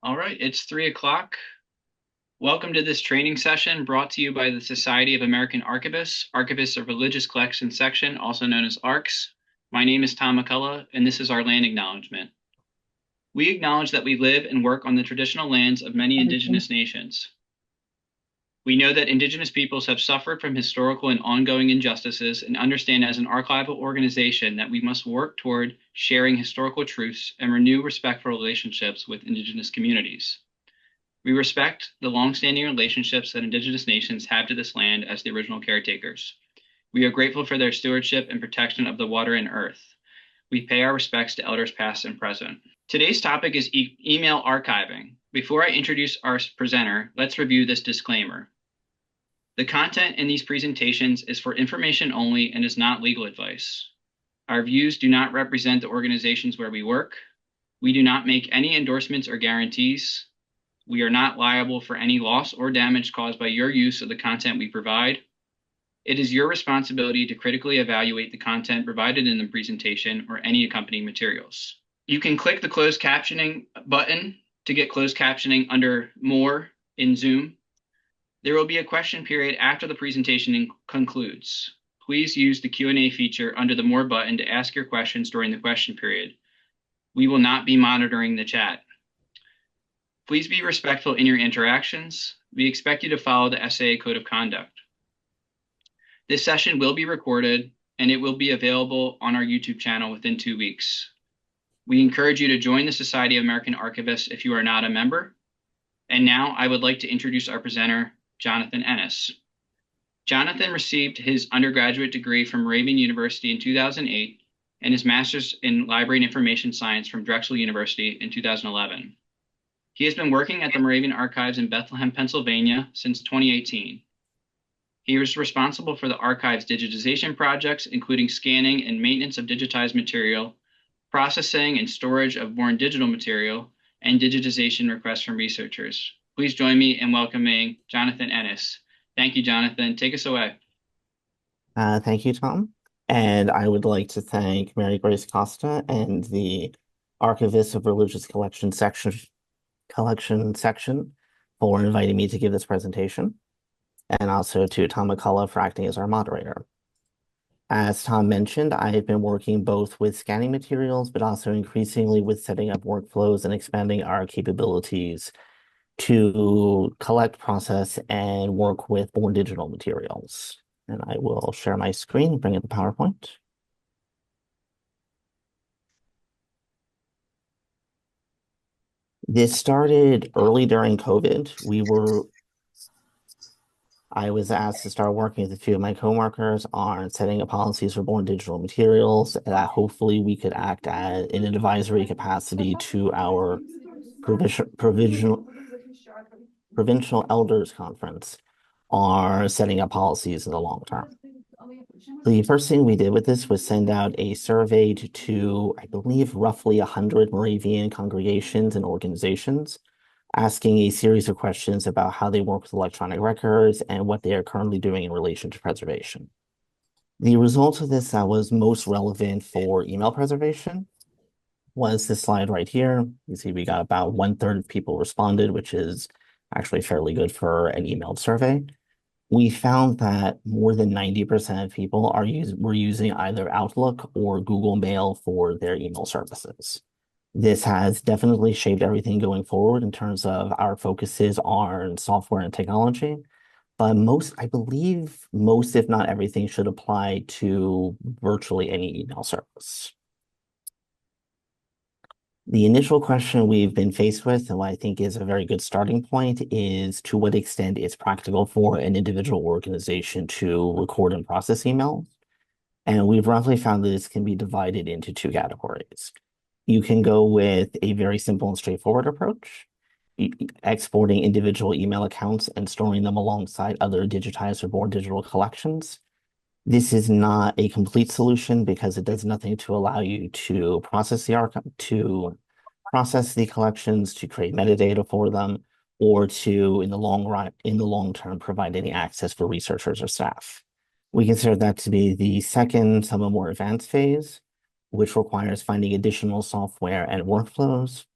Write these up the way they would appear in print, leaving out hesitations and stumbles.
All right, it's 3 o'clock. Welcome to this training session brought to you by the Society of American Archivists, Archivists of Religious Collections Section, also known as ARCS. My name is Tom McCullough, and this is our land acknowledgement. We acknowledge that we live and work on the traditional lands of many Indigenous nations. We know that Indigenous peoples have suffered from historical and ongoing injustices and understand as an archival organization that we must work toward sharing historical truths and renew respectful relationships with Indigenous communities. We respect the longstanding relationships that Indigenous nations have to this land as the original caretakers. We are grateful for their stewardship and protection of the water and earth. We pay our respects to elders past and present. Today's topic is email archiving. Before I introduce our presenter, let's review this disclaimer. The content in these presentations is for information only and is not legal advice. Our views do not represent the organizations where we work. We do not make any endorsements or guarantees. We are not liable for any loss or damage caused by your use of the content we provide. It is your responsibility to critically evaluate the content provided in the presentation or any accompanying materials. You can click the closed captioning button to get closed captioning under More in Zoom. There will be a question period after the presentation concludes. Please use the Q&A feature under the More button to ask your questions during the question period. We will not be monitoring the chat. Please be respectful in your interactions. We expect you to follow the SAA Code of Conduct. This session will be recorded and it will be available on our YouTube channel within 2 weeks. We encourage you to join the Society of American Archivists if you are not a member. And now I would like to introduce our presenter, Jonathan Ennis. Jonathan received his undergraduate degree from Moravian University in 2008 and his master's in Library and Information Science from Drexel University in 2011. He has been working at the Moravian Archives in Bethlehem, Pennsylvania since 2018. He was responsible for the archive's digitization projects, including scanning and maintenance of digitized material, processing and storage of born digital material, and digitization requests from researchers. Please join me in welcoming Jonathan Ennis. Thank you, Jonathan. Take us away. Thank you, Tom. And I would like to thank Mary Grace Costa and the Archivists of Religious Collection section for inviting me to give this presentation, and also to Tom McCullough for acting as our moderator. As Tom mentioned, I have been working both with scanning materials, but also increasingly with setting up workflows and expanding our capabilities to collect, process, and work with born digital materials. And I will share my screen and bring up the PowerPoint. This started early during COVID. I was asked to start working with a few of my coworkers on setting up policies for born digital materials that hopefully we could act as in an advisory capacity to our provincial elders conference are setting up policies in the long term. The first thing we did with this was send out a survey to, I believe, roughly 100 Moravian congregations and organizations, asking a series of questions about how they work with electronic records and what they are currently doing in relation to preservation. The result of this that was most relevant for email preservation was this slide right here. You see we got about 1/3 of people responded, which is actually fairly good for an emailed survey. We found that more than 90% of people were using either Outlook or Google Mail for their email services. This has definitely shaped everything going forward in terms of our focuses on software and technology. But I believe most, if not everything, should apply to virtually any email service. The initial question we've been faced with, and what I think is a very good starting point, is to what extent it's practical for an individual organization to record and process emails. And we've roughly found that this can be divided into 2 categories. You can go with a very simple and straightforward approach, exporting individual email accounts and storing them alongside other digitized or born digital collections. This is not a complete solution because it does nothing to allow you to process the collections, to create metadata for them, or to, in the long term, provide any access for researchers or staff. We consider that to be the second, somewhat more advanced phase, which requires finding additional software and workflows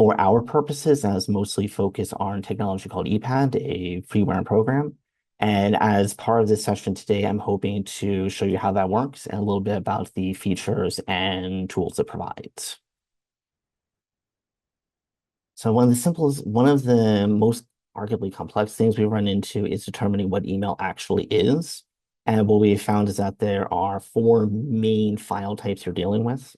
For our purposes, that is mostly focused on technology called ePad, a freeware program. And as part of this session today, I'm hoping to show you how that works and a little bit about the features and tools it provides. So one of the most arguably complex things we run into is determining what email actually is. And what we found is that there are four main file types you're dealing with.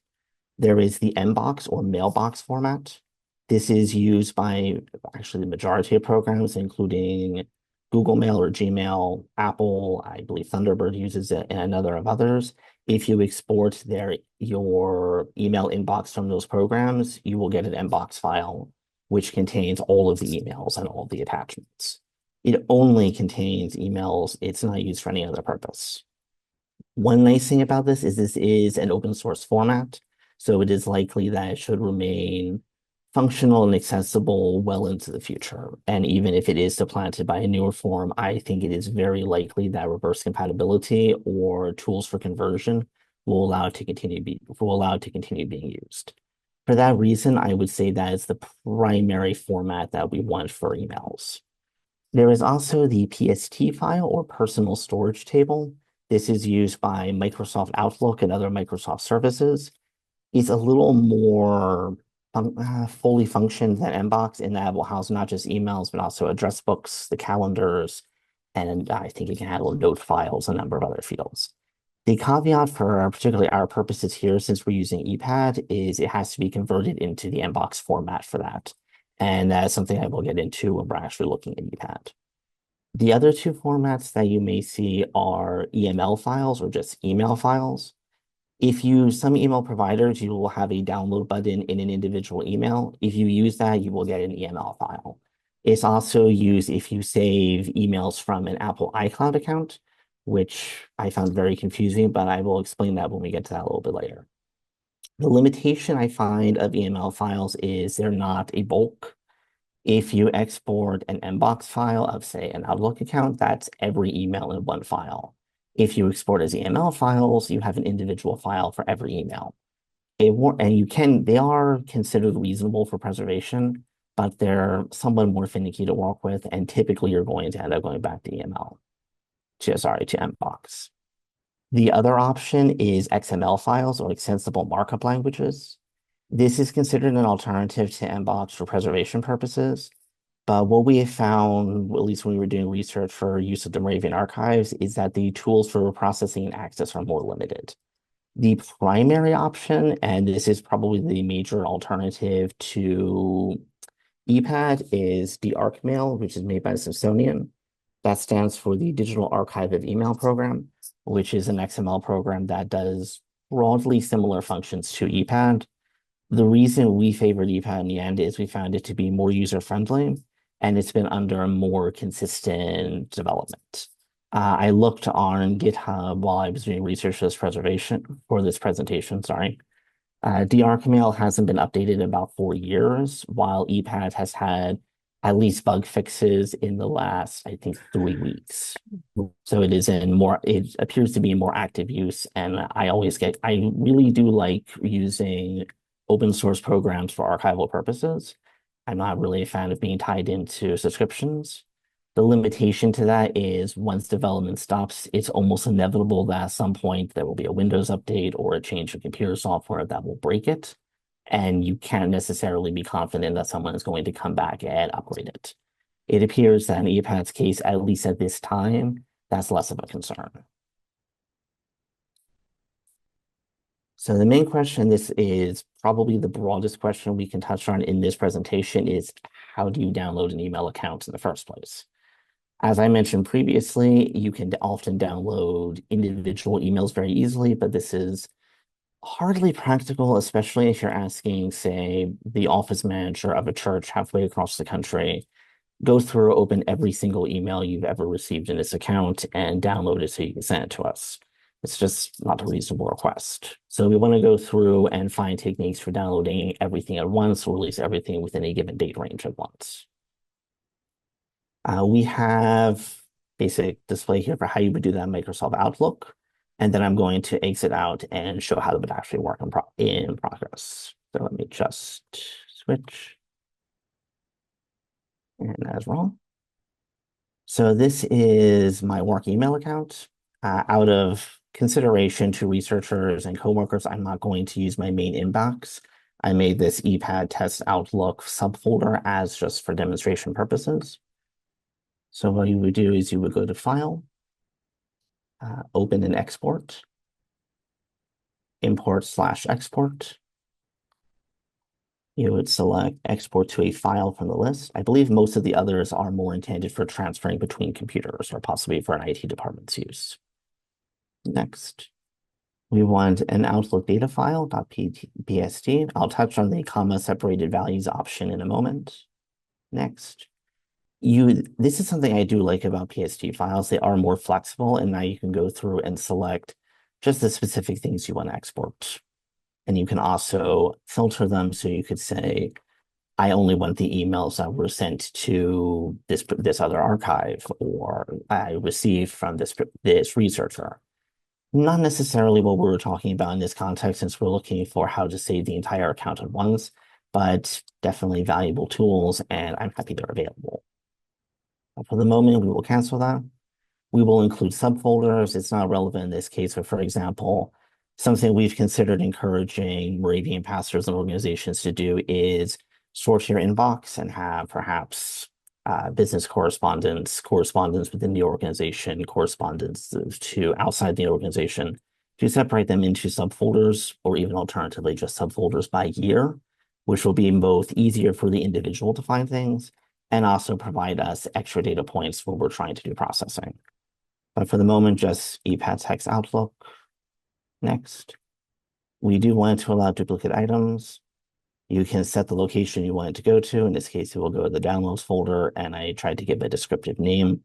There is the mbox or mailbox format. This is used by actually the majority of programs, including Google Mail or Gmail, Apple, I believe Thunderbird uses it, and another of others. If you export your email inbox from those programs, you will get an mbox file, which contains all of the emails and all the attachments. It only contains emails. It's not used for any other purpose. One nice thing about this is an open source format, so it is likely that it should remain functional and accessible well into the future. And even if it is supplanted by a newer form, I think it is very likely that reverse compatibility or tools for conversion will allow it to continue being used. For that reason, I would say that is the primary format that we want for emails. There is also the PST file or personal storage table. This is used by Microsoft Outlook and other Microsoft services. It's a little more fully functioned than Mbox in that it will house not just emails, but also address books, the calendars, and I think it can handle note files, a number of other fields. The caveat for particularly our purposes here, since we're using ePad, is it has to be converted into the Mbox format for that. And that's something I will get into when we're actually looking at ePad. The other two formats that you may see are EML files or just email files. If you use some email providers, you will have a download button in an individual email. If you use that, you will get an EML file. It's also used if you save emails from an Apple iCloud account, which I found very confusing, but I will explain that when we get to that a little bit later. The limitation I find of EML files is they're not a bulk. If you export an Mbox file of, say, an Outlook account, that's every email in one file. If you export as EML files, you have an individual file for every email. They are considered reasonable for preservation, but they're somewhat more finicky to work with, and typically you're going to end up going back to to Mbox. The other option is XML files or extensible markup languages. This is considered an alternative to Mbox for preservation purposes, but what we have found, at least when we were doing research for use of the Moravian archives, is that the tools for processing and access are more limited. The primary option, and this is probably the major alternative to ePad, is the ArcMail, which is made by the Smithsonian. That stands for the Digital Archive of Email Program, which is an XML program that does broadly similar functions to ePad. The reason we favored ePad in the end is we found it to be more user-friendly, and it's been under a more consistent development. I looked on GitHub while I was doing research for this presentation, sorry. DRCmail hasn't been updated in about 4 years, while ePad has had at least bug fixes in the last, I think, 3 weeks. So it appears to be in more active use, and I really do like using open source programs for archival purposes. I'm not really a fan of being tied into subscriptions. The limitation to that is once development stops, it's almost inevitable that at some point there will be a Windows update or a change of computer software that will break it. And you can't necessarily be confident that someone is going to come back and upgrade it. It appears that in ePad's case, at least at this time, that's less of a concern. So the main question, this is probably the broadest question we can touch on in this presentation, is how do you download an email account in the first place? As I mentioned previously, you can often download individual emails very easily, but this is hardly practical, especially if you're asking, say, the office manager of a church halfway across the country, go through, open every single email you've ever received in this account and download it so you can send it to us. It's just not a reasonable request. So we want to go through and find techniques for downloading everything at once, or at least everything within a given date range at once. We have basic display here for how you would do that in Microsoft Outlook. And then I'm going to exit out and show how it would actually work in progress. So let me just switch. And that's wrong. So this is my work email account. Out of consideration to researchers and coworkers, I'm not going to use my main inbox. I made this EPAD test Outlook subfolder as just for demonstration purposes. So what you would do is you would go to File, Open and Export, Import/Export. You would select Export to a file from the list. I believe most of the others are more intended for transferring between computers or possibly for an IT department's use. Next, we want an Outlook data file, .pst. I'll touch on the comma separated values option in a moment. Next, this is something I do like about PST files. They are more flexible, and now you can go through and select just the specific things you want to export. And you can also filter them. So you could say, I only want the emails that were sent to this other archive, or I received from this researcher. Not necessarily what we were talking about in this context, since we're looking for how to save the entire account at once, but definitely valuable tools, and I'm happy they're available. For the moment, we will cancel that. We will include subfolders. It's not relevant in this case, but for example, something we've considered encouraging Moravian pastors and organizations to do is sort your inbox and have perhaps business correspondence within the organization, correspondence to outside the organization, to separate them into subfolders, or even alternatively just subfolders by year, which will be both easier for the individual to find things and also provide us extra data points when we're trying to do processing. But for the moment, just EPAD text Outlook. Next, we do want to allow duplicate items. You can set the location you want it to go to. In this case, it will go to the downloads folder, and I tried to give a descriptive name,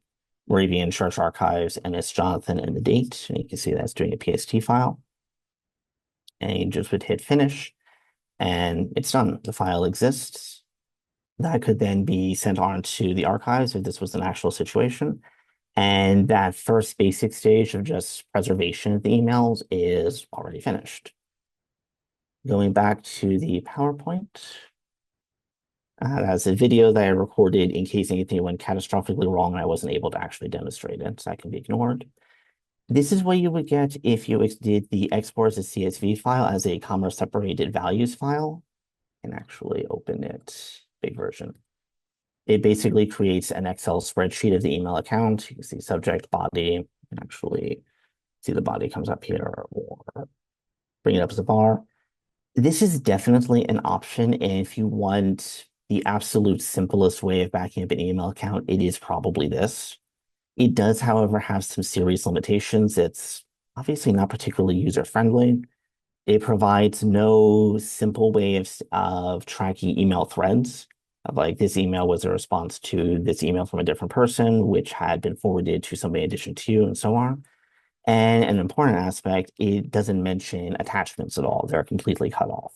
Moravian Church Archives, and it's Jonathan and the date. And you can see that's doing a PST file. And you just would hit finish, and it's done. The file exists. That could then be sent on to the archives if this was an actual situation. And that first basic stage of just preservation of the emails is already finished. Going back to the PowerPoint, that's a video that I recorded in case anything went catastrophically wrong and I wasn't able to actually demonstrate it, so that can be ignored. This is what you would get if you did the export as a CSV file as a comma separated values file. And actually open it, big version. It basically creates an Excel spreadsheet of the email account. You can see subject, body, you can actually see the body comes up here, or bring it up as a bar. This is definitely an option, and if you want the absolute simplest way of backing up an email account, it is probably this. It does, however, have some serious limitations. It's obviously not particularly user-friendly. It provides no simple way of tracking email threads. Like this email was a response to this email from a different person, which had been forwarded to somebody in addition to you, and so on. And an important aspect, it doesn't mention attachments at all. They're completely cut off.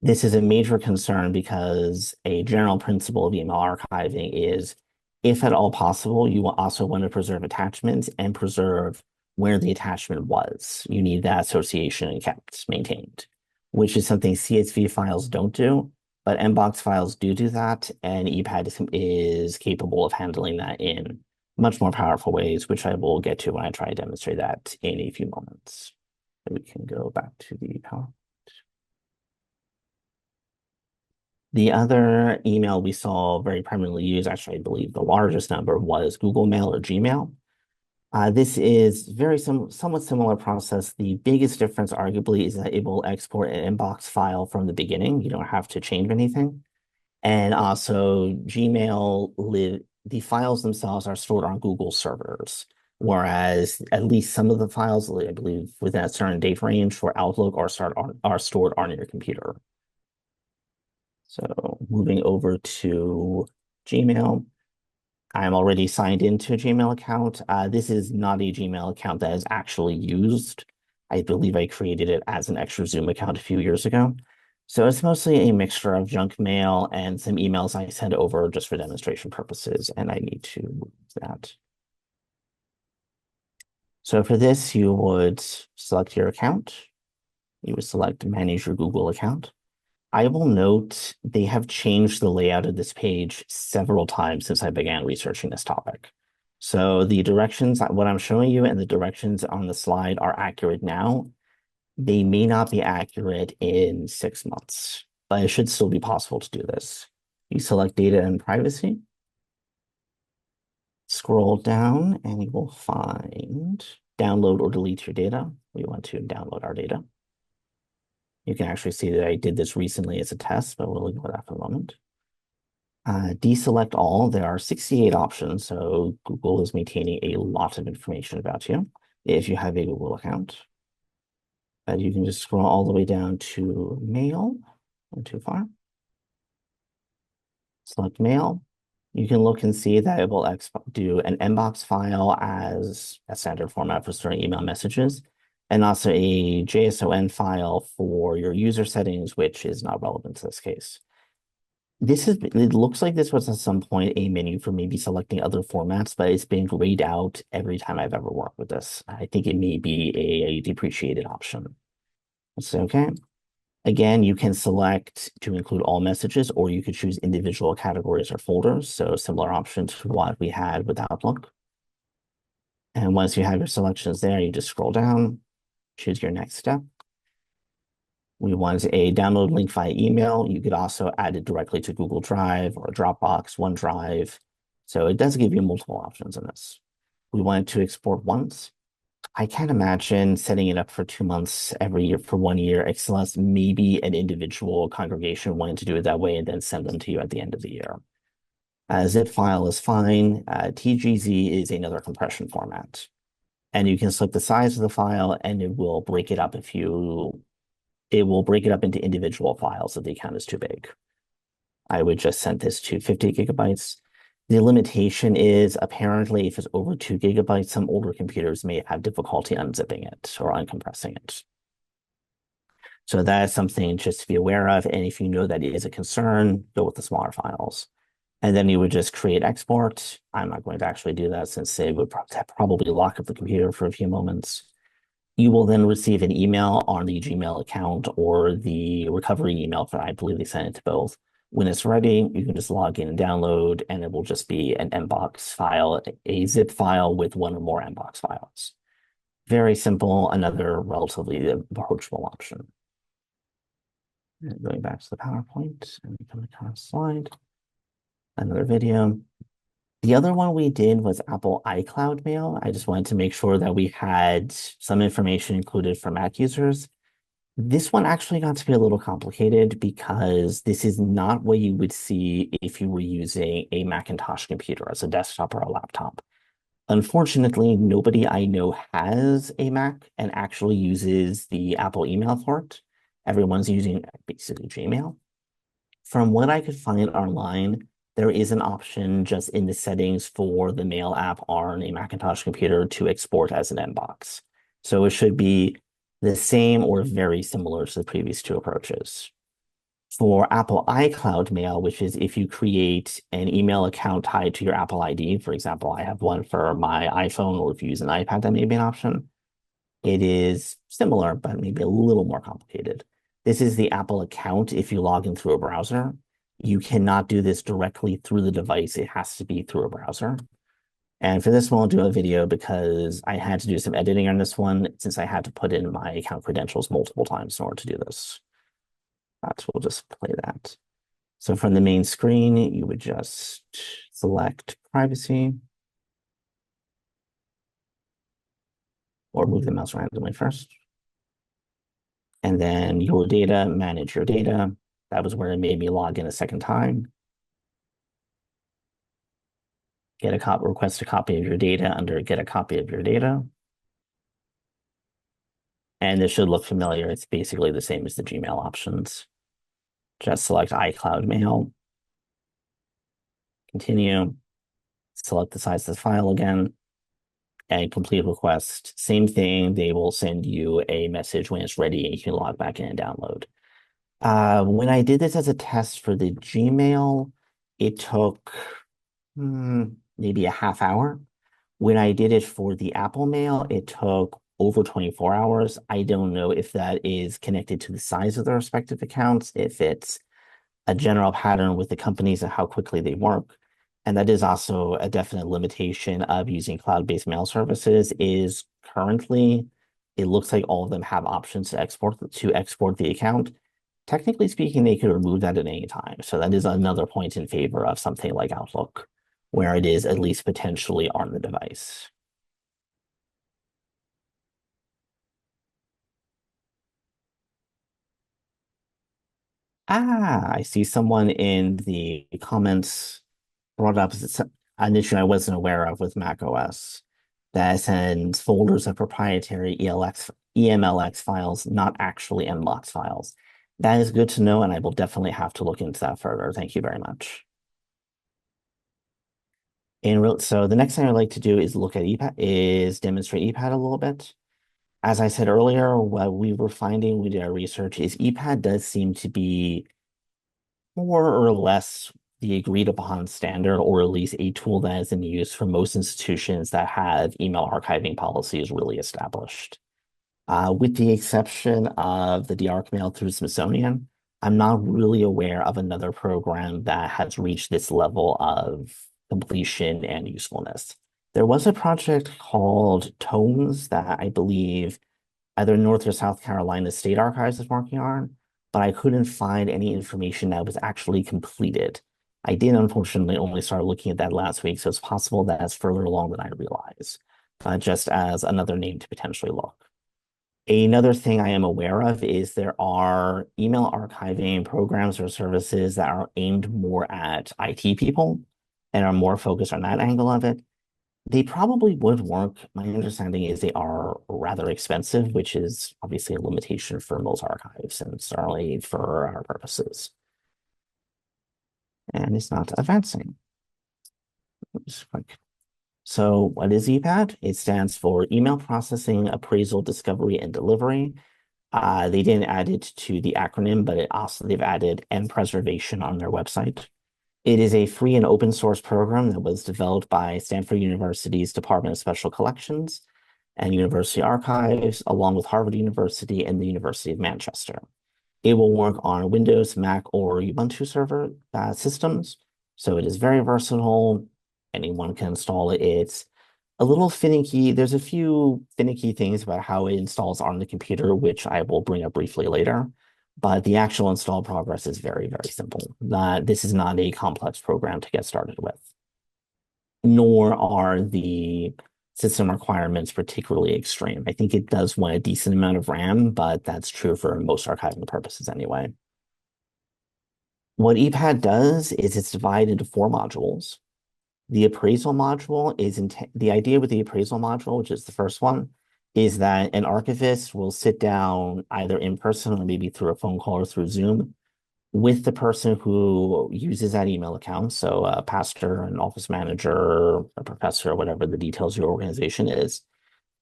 This is a major concern because a general principle of email archiving is, if at all possible, you will also want to preserve attachments and preserve where the attachment was. You need that association and kept maintained, which is something CSV files don't do, but Mbox files do that, and EPAD is capable of handling that in much more powerful ways, which I will get to when I try to demonstrate that in a few moments. We can go back to the PowerPoint. The other email we saw very primarily used, actually, I believe the largest number, was Google Mail or Gmail. This is somewhat similar process. The biggest difference, arguably, is that it will export an inbox file from the beginning. You don't have to change anything. And also, the files themselves are stored on Google servers, whereas at least some of the files, I believe, within a certain date range for Outlook are stored on your computer. So moving over to Gmail. I'm already signed into a Gmail account. This is not a Gmail account that is actually used. I believe I created it as an extra Zoom account a few years ago. So it's mostly a mixture of junk mail and some emails I send over just for demonstration purposes, and I need to move that. So for this, you would select your account. You would select Manage Your Google account. I will note they have changed the layout of this page several times since I began researching this topic. So the directions, what I'm showing you and the directions on the slide are accurate now. They may not be accurate in 6 months, but it should still be possible to do this. You select data and privacy, scroll down, and you will find download or delete your data. We want to download our data. You can actually see that I did this recently as a test, but we'll ignore that for a moment. Deselect all. There are 68 options, so Google is maintaining a lot of information about you if you have a Google account. But you can just scroll all the way down to mail, not too far. Select mail. You can look and see that it will do an inbox file as a standard format for storing email messages, and also a JSON file for your user settings, which is not relevant to this case. It looks like this was at some point a menu for maybe selecting other formats, but it's been grayed out every time I've ever worked with this. I think it may be a depreciated option. That's okay. Again, you can select to include all messages, or you could choose individual categories or folders. So similar option to what we had with Outlook. And once you have your selections there, you just scroll down, choose your next step. We want a download link via email. You could also add it directly to Google Drive or Dropbox, OneDrive. So it does give you multiple options in this. We want it to export once. I can't imagine setting it up for 2 months every year for 1 year, unless maybe an individual congregation wanted to do it that way and then send them to you at the end of the year. Zip file is fine. TGZ is another compression format. And you can select the size of the file and it will break it up into individual files if the account is too big. I would just send this to 50 gigabytes. The limitation is apparently if it's over 2 gigabytes, some older computers may have difficulty unzipping it or uncompressing it. So that is something just to be aware of. And if you know that it is a concern, go with the smaller files. And then you would just create export. I'm not going to actually do that since it would probably lock up the computer for a few moments. You will then receive an email on the Gmail account or the recovery email, for I believe they sent it to both. When it's ready, you can just log in and download, and it will just be an Mbox file, a zip file with one or more Mbox files. Very simple, another relatively approachable option. And going back to the PowerPoint, and we come to the slide, another video. The other one we did was Apple iCloud Mail. I just wanted to make sure that we had some information included for Mac users. This one actually got to be a little complicated because this is not what you would see if you were using a Macintosh computer as a desktop or a laptop. Unfortunately, nobody I know has a Mac and actually uses the Apple email for it. Everyone's using basically Gmail. From what I could find online, there is an option just in the settings for the Mail app on a Macintosh computer to export as an Mbox. So it should be the same or very similar to the previous two approaches. For Apple iCloud Mail, which is if you create an email account tied to your Apple ID, for example, I have one for my iPhone, or if you use an iPad, that may be an option. It is similar, but maybe a little more complicated. This is the Apple account if you log in through a browser. You cannot do this directly through the device. It has to be through a browser. And for this one, I'll do a video because I had to do some editing on this one since I had to put in my account credentials multiple times in order to do this. So we'll just play that. So from the main screen, you would just select privacy or move the mouse randomly first. And then your data, manage your data. That was where it made me log in a second time. Request a copy of your data under get a copy of your data. And this should look familiar. It's basically the same as the Gmail options. Just select iCloud Mail. Continue. Select the size of the file again. And complete request. Same thing. They will send you a message when it's ready and you can log back in and download. When I did this as a test for the Gmail, it took maybe a half hour. When I did it for the Apple Mail, it took over 24 hours. I don't know if that is connected to the size of their respective accounts, if it's a general pattern with the companies and how quickly they work. And that is also a definite limitation of using cloud-based mail services is currently it looks like all of them have options to export the account. Technically speaking, they could remove that at any time. So that is another point in favor of something like Outlook, where it is at least potentially on the device. I see someone in the comments brought up an issue I wasn't aware of with Mac OS that sends folders of proprietary EMLX files, not actually MLOX files. That is good to know, and I will definitely have to look into that further. Thank you very much. So the next thing I'd like to do is look at EPAD, is demonstrate EPAD a little bit. As I said earlier, what we were finding, we did our research, is EPAD does seem to be more or less the agreed upon standard, or at least a tool that is in use for most institutions that have email archiving policies really established. With the exception of the DARC through Smithsonian, I'm not really aware of another program that has reached this level of completion and usefulness. There was a project called Tomes that I believe either North or South Carolina State Archives is working on, but I couldn't find any information that was actually completed. I did unfortunately only start looking at that last week, so it's possible that it's further along than I realize, just as another name to potentially look. Another thing I am aware of is there are email archiving programs or services that are aimed more at IT people and are more focused on that angle of it. They probably would work. My understanding is they are rather expensive, which is obviously a limitation for most archives and certainly for our purposes. And it's not advancing. Just quick. So what is EPAD? It stands for Email Processing, Appraisal, Discovery, and Delivery. They didn't add it to the acronym, but they've added and preservation on their website. It is a free and open source program that was developed by Stanford University's Department of Special Collections and University Archives, along with Harvard University and the University of Manchester. It will work on Windows, Mac, or Ubuntu server systems. So it is very versatile. Anyone can install it. It's a little finicky. There's a few finicky things about how it installs on the computer, which I will bring up briefly later. But the actual install progress is very, very simple. This is not a complex program to get started with, nor are the system requirements particularly extreme. I think it does want a decent amount of RAM, but that's true for most archiving purposes anyway. What EPAD does is it's divided into 4 modules. The appraisal module is the idea with the appraisal module, which is the first one, is that an archivist will sit down either in person or maybe through a phone call or through Zoom with the person who uses that email account. So a pastor, an office manager, a professor, whatever the details of your organization is.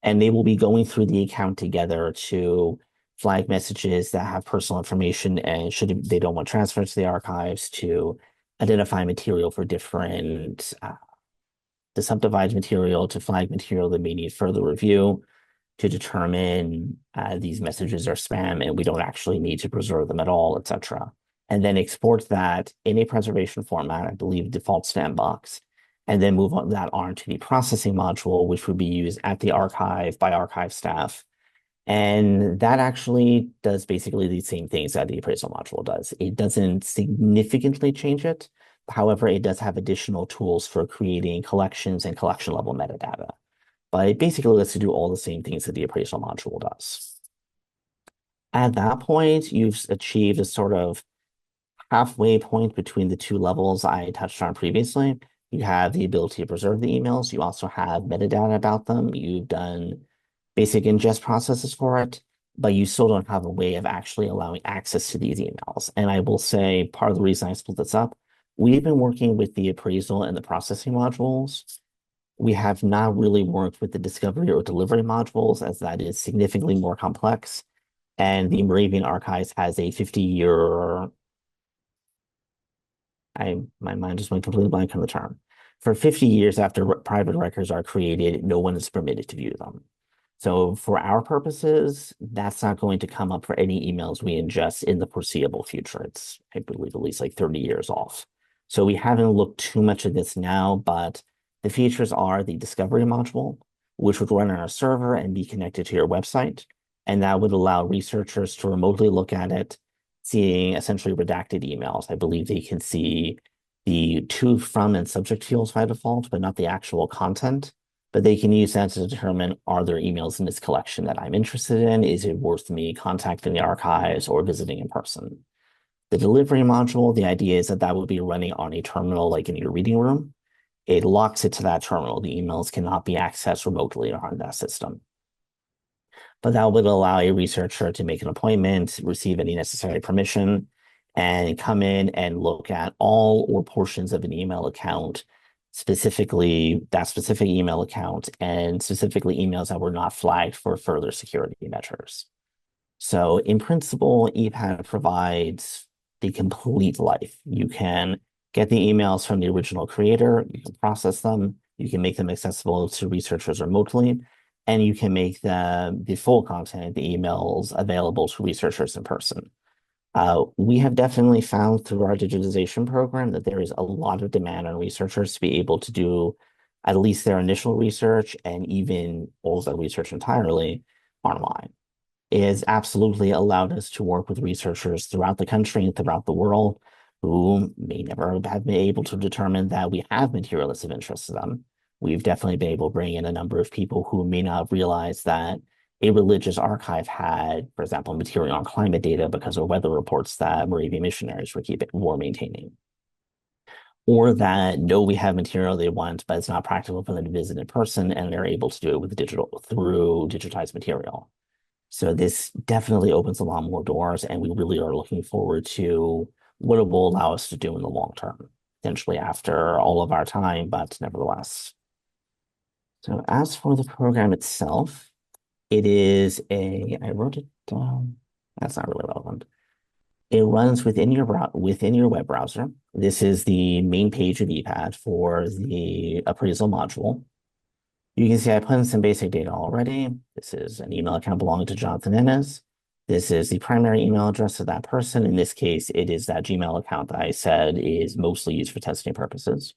And they will be going through the account together to flag messages that have personal information and should they don't want transferred to the archives, to identify material for different to subdivide material, to flag material that may need further review, to determine these messages are spam and we don't actually need to preserve them at all, etc. And then export that in a preservation format, I believe default sandbox, and then move that on to the processing module, which would be used at the archive by archive staff. And that actually does basically the same things that the appraisal module does. It doesn't significantly change it. However, it does have additional tools for creating collections and collection level metadata. But it basically lets you do all the same things that the appraisal module does. At that point, you've achieved a sort of halfway point between the 2 levels I touched on previously. You have the ability to preserve the emails. You also have metadata about them. You've done basic ingest processes for it, but you still don't have a way of actually allowing access to these emails. And I will say part of the reason I split this up, we've been working with the appraisal and the processing modules. We have not really worked with the discovery or delivery modules, as that is significantly more complex. And the Moravian Archives has a 50-year, my mind just went completely blank on the term. For 50 years after private records are created, no one is permitted to view them. So for our purposes, that's not going to come up for any emails we ingest in the foreseeable future. It's, I believe, at least like 30 years off. So we haven't looked too much at this now, but the features are the discovery module, which would run on a server and be connected to your website. And that would allow researchers to remotely look at it, seeing essentially redacted emails. I believe they can see the to, from, and subject fields by default, but not the actual content. But they can use that to determine, are there emails in this collection that I'm interested in? Is it worth me contacting the archives or visiting in person? The delivery module, the idea is that that would be running on a terminal like in your reading room. It locks it to that terminal. The emails cannot be accessed remotely on that system. But that would allow a researcher to make an appointment, receive any necessary permission, and come in and look at all or portions of an email account, specifically that specific email account, and specifically emails that were not flagged for further security measures. So in principle, EPAD provides the complete life. You can get the emails from the original creator, you can process them, you can make them accessible to researchers remotely, and you can make the full content, the emails, available to researchers in person. We have definitely found through our digitization program that there is a lot of demand on researchers to be able to do at least their initial research and even all of their research entirely online. It has absolutely allowed us to work with researchers throughout the country and throughout the world who may never have been able to determine that we have materials of interest to them. We've definitely been able to bring in a number of people who may not have realized that a religious archive had, for example, material on climate data because of weather reports that Moravian missionaries were maintaining. Or that, no, we have material they want, but it's not practical for them to visit in person, and they're able to do it with through digitized material. So this definitely opens a lot more doors, and we really are looking forward to what it will allow us to do in the long term, potentially after all of our time, but nevertheless. So as for the program itself, it is I wrote it down. That's not really relevant. It runs within your web browser. This is the main page of EPAD for the appraisal module. You can see I put in some basic data already. This is an email account belonging to Jonathan Ennis. This is the primary email address of that person. In this case, it is that Gmail account that I said is mostly used for testing purposes.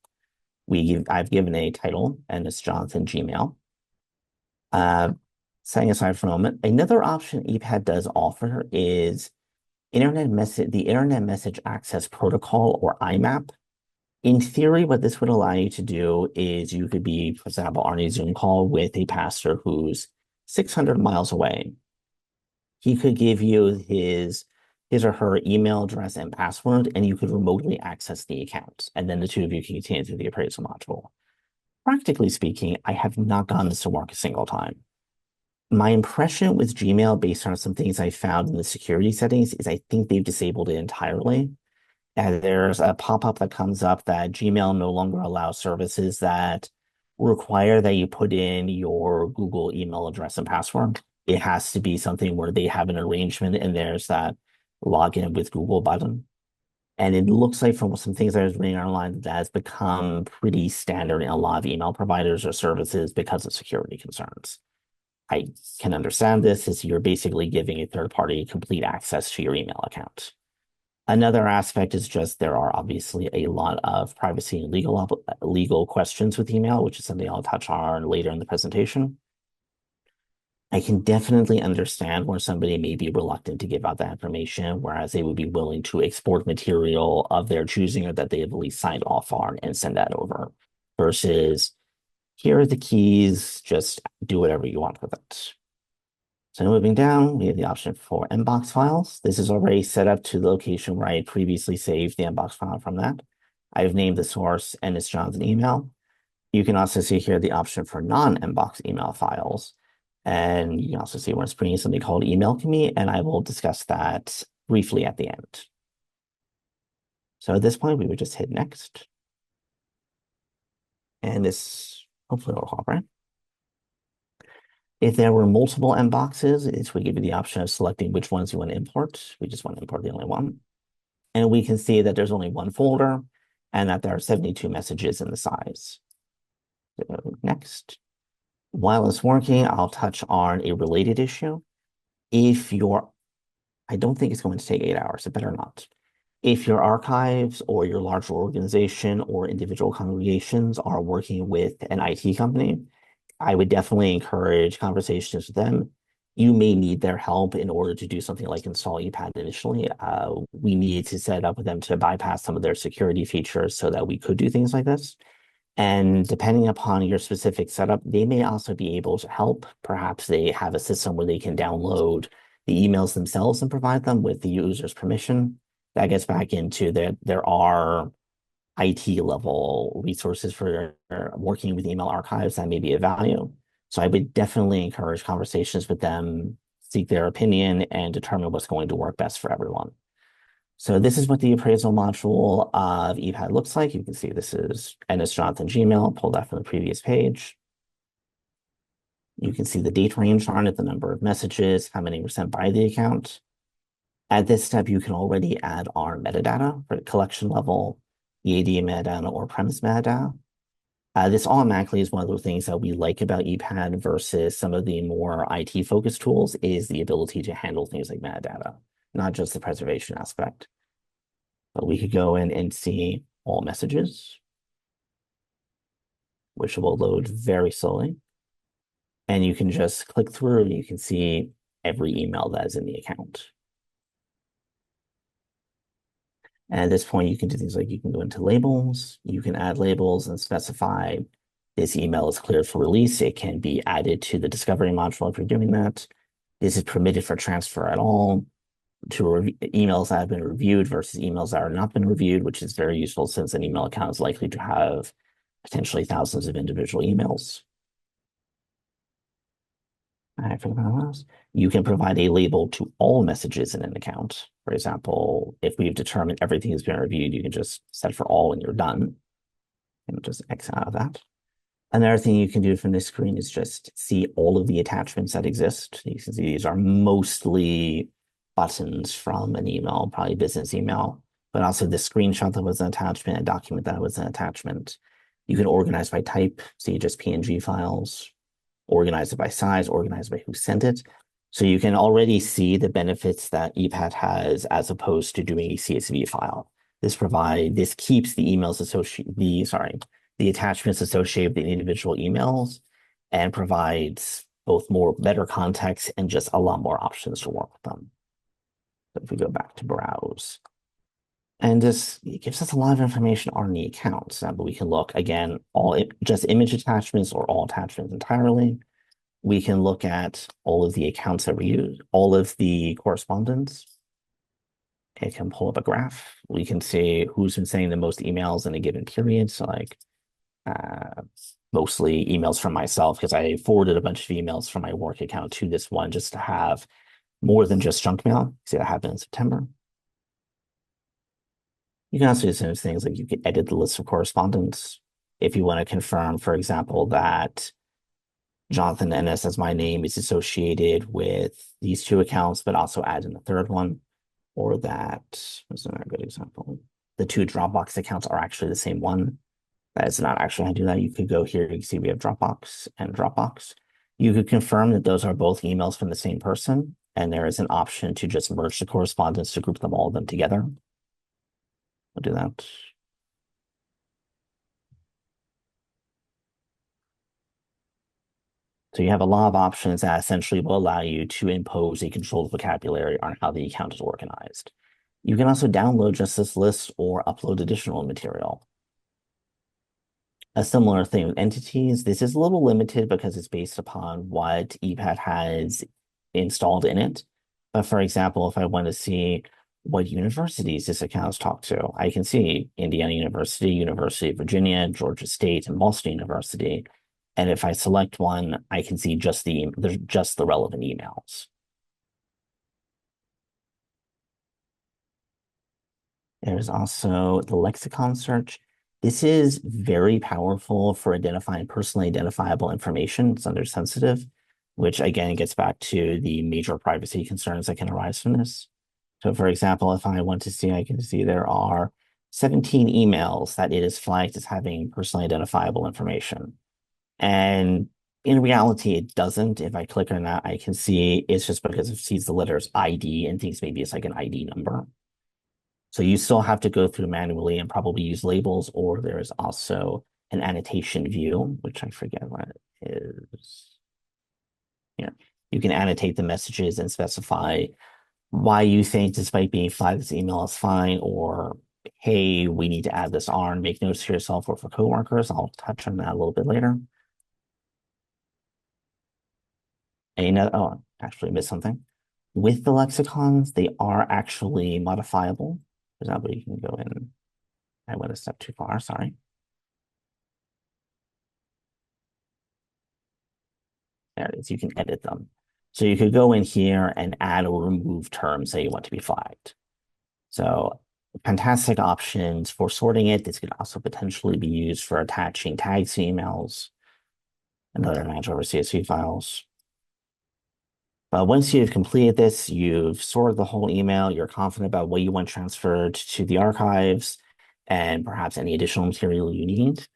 I've given a title, and it's Jonathan Gmail. Setting aside for a moment, another option EPAD does offer is the Internet Message Access Protocol, or IMAP. In theory, what this would allow you to do is you could be, for example, on a Zoom call with a pastor who's 600 miles away. He could give you his or her email address and password, and you could remotely access the account. And then the two of you can continue through the appraisal module. Practically speaking, I have not gotten this to work a single time. My impression with Gmail, based on some things I found in the security settings, is I think they've disabled it entirely. And there's a pop-up that comes up that Gmail no longer allows services that require that you put in your Google email address and password. It has to be something where they have an arrangement and there's that login with Google button. And it looks like from some things I was reading online, that has become pretty standard in a lot of email providers or services because of security concerns. I can understand this as you're basically giving a third party complete access to your email account. Another aspect is just there are obviously a lot of privacy and legal questions with email, which is something I'll touch on later in the presentation. I can definitely understand where somebody may be reluctant to give out that information, whereas they would be willing to export material of their choosing or that they have at least signed off on and send that over, versus here are the keys, just do whatever you want with it. So moving down, we have the option for Mbox files. This is already set up to the location where I had previously saved the Mbox file from that. I've named the source and it's Jonathan email. You can also see here the option for non-Mbox email files. And you can also see where it's bringing something called email commit, and I will discuss that briefly at the end. So at this point, we would just hit next. And this hopefully will cooperate. If there were multiple Mboxes, it would give you the option of selecting which ones you want to import. We just want to import the only one. And we can see that there's only one folder and that there are 72 messages in the size. So next. While it's working, I'll touch on a related issue. If your, I don't think it's going to take 8 hours, it better not. If your archives or your larger organization or individual congregations are working with an IT company, I would definitely encourage conversations with them. You may need their help in order to do something like install EPAD initially. We needed to set up with them to bypass some of their security features so that we could do things like this. And depending upon your specific setup, they may also be able to help. Perhaps they have a system where they can download the emails themselves and provide them with the user's permission. That gets back into there are IT level resources for working with email archives that may be of value. So I would definitely encourage conversations with them, seek their opinion, and determine what's going to work best for everyone. So this is what the appraisal module of EPAD looks like. You can see this is Ennis Jonathan Gmail, pulled that from the previous page. You can see the date range on it, the number of messages, how many were sent by the account. At this step, you can already add our metadata for collection level, EAD metadata, or premise metadata. This automatically is one of the things that we like about EPAD versus some of the more IT-focused tools is the ability to handle things like metadata, not just the preservation aspect. But we could go in and see all messages, which will load very slowly. And you can just click through and you can see every email that is in the account. And at this point, you can do things like you can go into labels, you can add labels and specify this email is cleared for release. It can be added to the discovery module if you're doing that. This is permitted for transfer at all to emails that have been reviewed versus emails that are not been reviewed, which is very useful since an email account is likely to have potentially thousands of individual emails. I forgot what else. You can provide a label to all messages in an account. For example, if we've determined everything has been reviewed, you can just set for all and you're done. And just X out of that. Another thing you can do from this screen is just see all of the attachments that exist. You can see these are mostly buttons from an email, probably business email, but also the screenshot that was an attachment, a document that was an attachment. You can organize by type, see just PNG files, organize it by size, organize by who sent it. So you can already see the benefits that EPAD has as opposed to doing a CSV file. This keeps the emails the attachments associated with the individual emails and provides both better context and just a lot more options to work with them. So if we go back to browse, and it gives us a lot of information on the accounts, but we can look again, just image attachments or all attachments entirely. We can look at all of the accounts that we use, all of the correspondence. It can pull up a graph. We can see who's been sending the most emails in a given period. So like mostly emails from myself because I forwarded a bunch of emails from my work account to this one just to have more than just junk mail. See, that happened in September. You can also do some things like you can edit the list of correspondence. If you want to confirm, for example, that Jonathan Ennis as my name is associated with these two accounts, but also add in a third one, or that, what's another good example? The two Dropbox accounts are actually the same one. That is not actually how to do that. You could go here, you can see we have Dropbox and Dropbox. You could confirm that those are both emails from the same person, and there is an option to just merge the correspondence to group all of them together. I'll do that. So you have a lot of options that essentially will allow you to impose a controlled vocabulary on how the account is organized. You can also download just this list or upload additional material. A similar thing with entities. This is a little limited because it's based upon what EPAD has installed in it. But for example, if I want to see what universities this account talk to, I can see Indiana University, University of Virginia, Georgia State, and Boston University. And if I select one, I can see just the relevant emails. There's also the lexicon search. This is very powerful for identifying personally identifiable information. It's under sensitive, which again gets back to the major privacy concerns that can arise from this. So for example, if I want to see, I can see there are 17 emails that it is flagged as having personally identifiable information. And In reality, it doesn't. If I click on that, I can see it's just because it sees the letters ID and thinks maybe it's like an ID number. So you still have to go through manually and probably use labels, or there is also an annotation view, which I forget what it is. Yeah, you can annotate the messages and specify why you think, despite being flagged, this email is fine, or hey, we need to add this on, make notes to yourself or for coworkers. I'll touch on that a little bit later. And oh, actually missed something. With the lexicons, they are actually modifiable. For example, you can go in. I went a step too far, sorry. There it is. You can edit them. So you could go in here and add or remove terms that you want to be flagged. So fantastic options for sorting it. This could also potentially be used for attaching tags to emails and other match over CSV files. But once you've completed this, you've sorted the whole email, you're confident about what you want transferred to the archives and perhaps any additional material you need,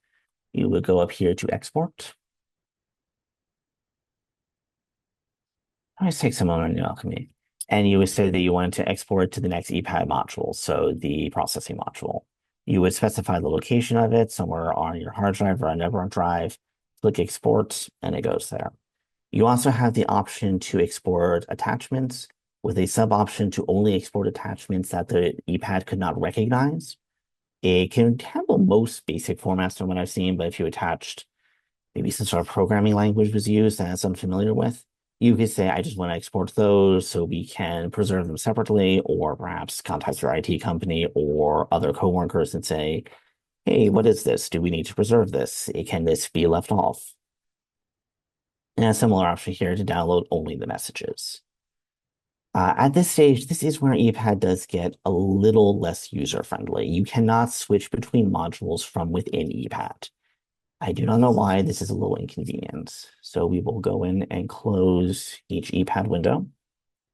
you would go up here to export. Always takes a moment in Alchemy. And you would say that you wanted to export to the next EPAD module, so the processing module. You would specify the location of it somewhere on your hard drive or a network drive, click export, and it goes there. You also have the option to export attachments with a sub option to only export attachments that the EPAD could not recognize. It can handle most basic formats from what I've seen, but if you attached maybe some sort of programming language was used that I'm familiar with, you could say, I just want to export those so we can preserve them separately, or perhaps contact your IT company or other coworkers and say, hey, what is this? Do we need to preserve this? Can this be left off? And a similar option here to download only the messages. At this stage, this is where EPAD does get a little less user-friendly. You cannot switch between modules from within EPAD. I do not know why this is a little inconvenient. So we will go in and close each EPAD window,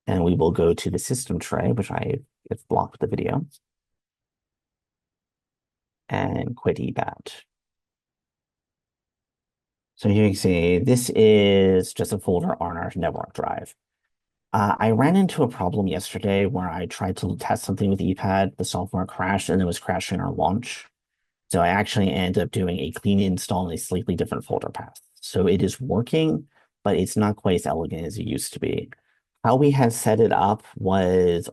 and we will go to the system tray, which I have blocked the video, and quit EPAD. So here you can see this is just a folder on our network drive. I ran into a problem yesterday where I tried to test something with EPAD, the software crashed, and it was crashing our launch. So I actually ended up doing a clean install in a slightly different folder path. So it is working, but it's not quite as elegant as it used to be. How we had set it up was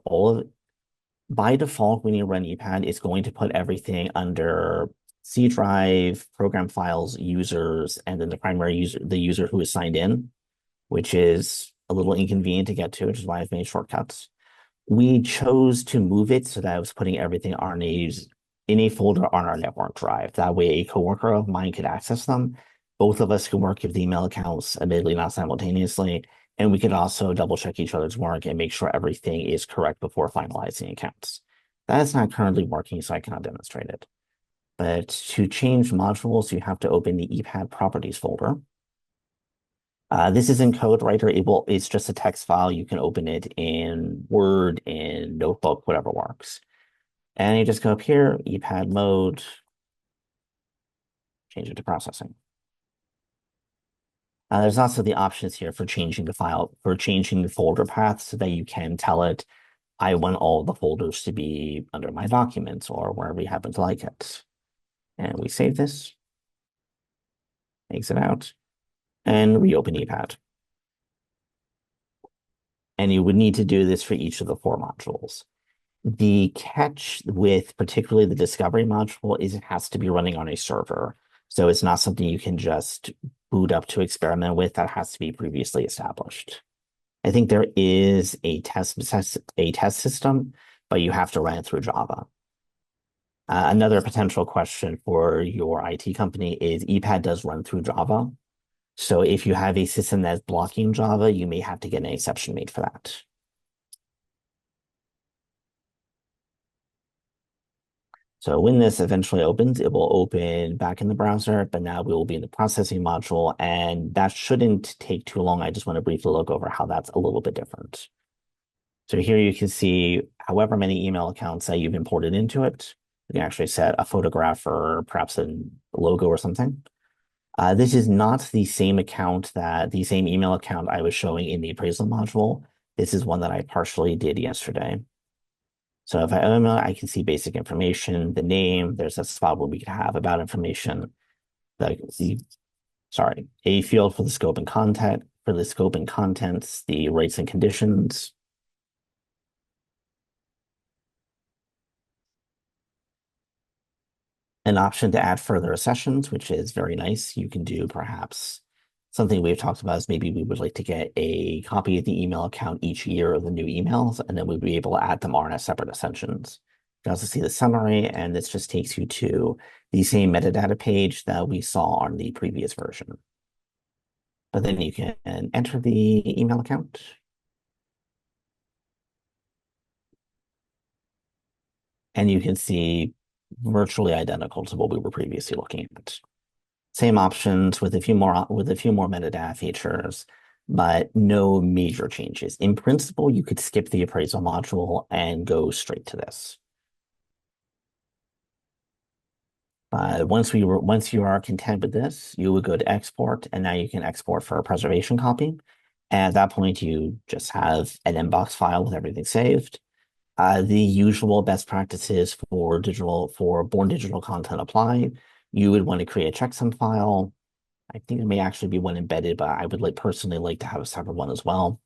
by default, when you run EPAD, it's going to put everything under C drive, program files, users, and then the primary user, the user who is signed in, which is a little inconvenient to get to, which is why I've made shortcuts. We chose to move it so that I was putting everything in a folder on our network drive. That way a coworker of mine could access them. Both of us could work with the email accounts, admittedly not simultaneously, and we could also double check each other's work and make sure everything is correct before finalizing accounts. That is not currently working, so I cannot demonstrate it. But to change modules, you have to open the EPAD properties folder. This is in CodeWriter. It's just a text file. You can open it in Word, in Notebook, whatever works. And you just go up here, EPAD mode, change it to processing. There's also the options here for changing the folder path so that you can tell it, I want all the folders to be under my documents or wherever you happen to like it. And we save this, exit out, and reopen EPAD. And you would need to do this for each of the 4 modules. The catch with particularly the discovery module is it has to be running on a server. So it's not something you can just boot up to experiment with. That has to be previously established. I think there is a test system, but you have to run it through Java. Another potential question for your IT company is EPAD does run through Java. So if you have a system that's blocking Java, you may have to get an exception made for that. So when this eventually opens, it will open back in the browser, but now we will be in the processing module, and that shouldn't take too long. I just want to briefly look over how that's a little bit different. So here you can see however many email accounts that you've imported into it. You can actually set a photograph or perhaps a logo or something. This is not the same the same email account I was showing in the appraisal module. This is one that I partially did yesterday. So if I email, I can see basic information, the name, there's a spot where we could have about information, the sorry, a field for the scope and content, for the scope and contents, the rates and conditions, an option to add further accessions, which is very nice. You can do perhaps something we've talked about is maybe we would like to get a copy of the email account each year of the new emails, and then we'd be able to add them on as separate extensions. You can also see the summary, and this just takes you to the same metadata page that we saw on the previous version. But then you can enter the email account. And you can see virtually identical to what we were previously looking at. Same options with a few more metadata features, but no major changes. In principle, you could skip the appraisal module and go straight to this. Once you are content with this, you would go to export, and now you can export for a preservation copy. And at that point, you just have an inbox file with everything saved. The usual best practices for born digital content apply. You would want to create a checksum file. I think there may actually be one embedded, but I would personally like to have a separate one as well.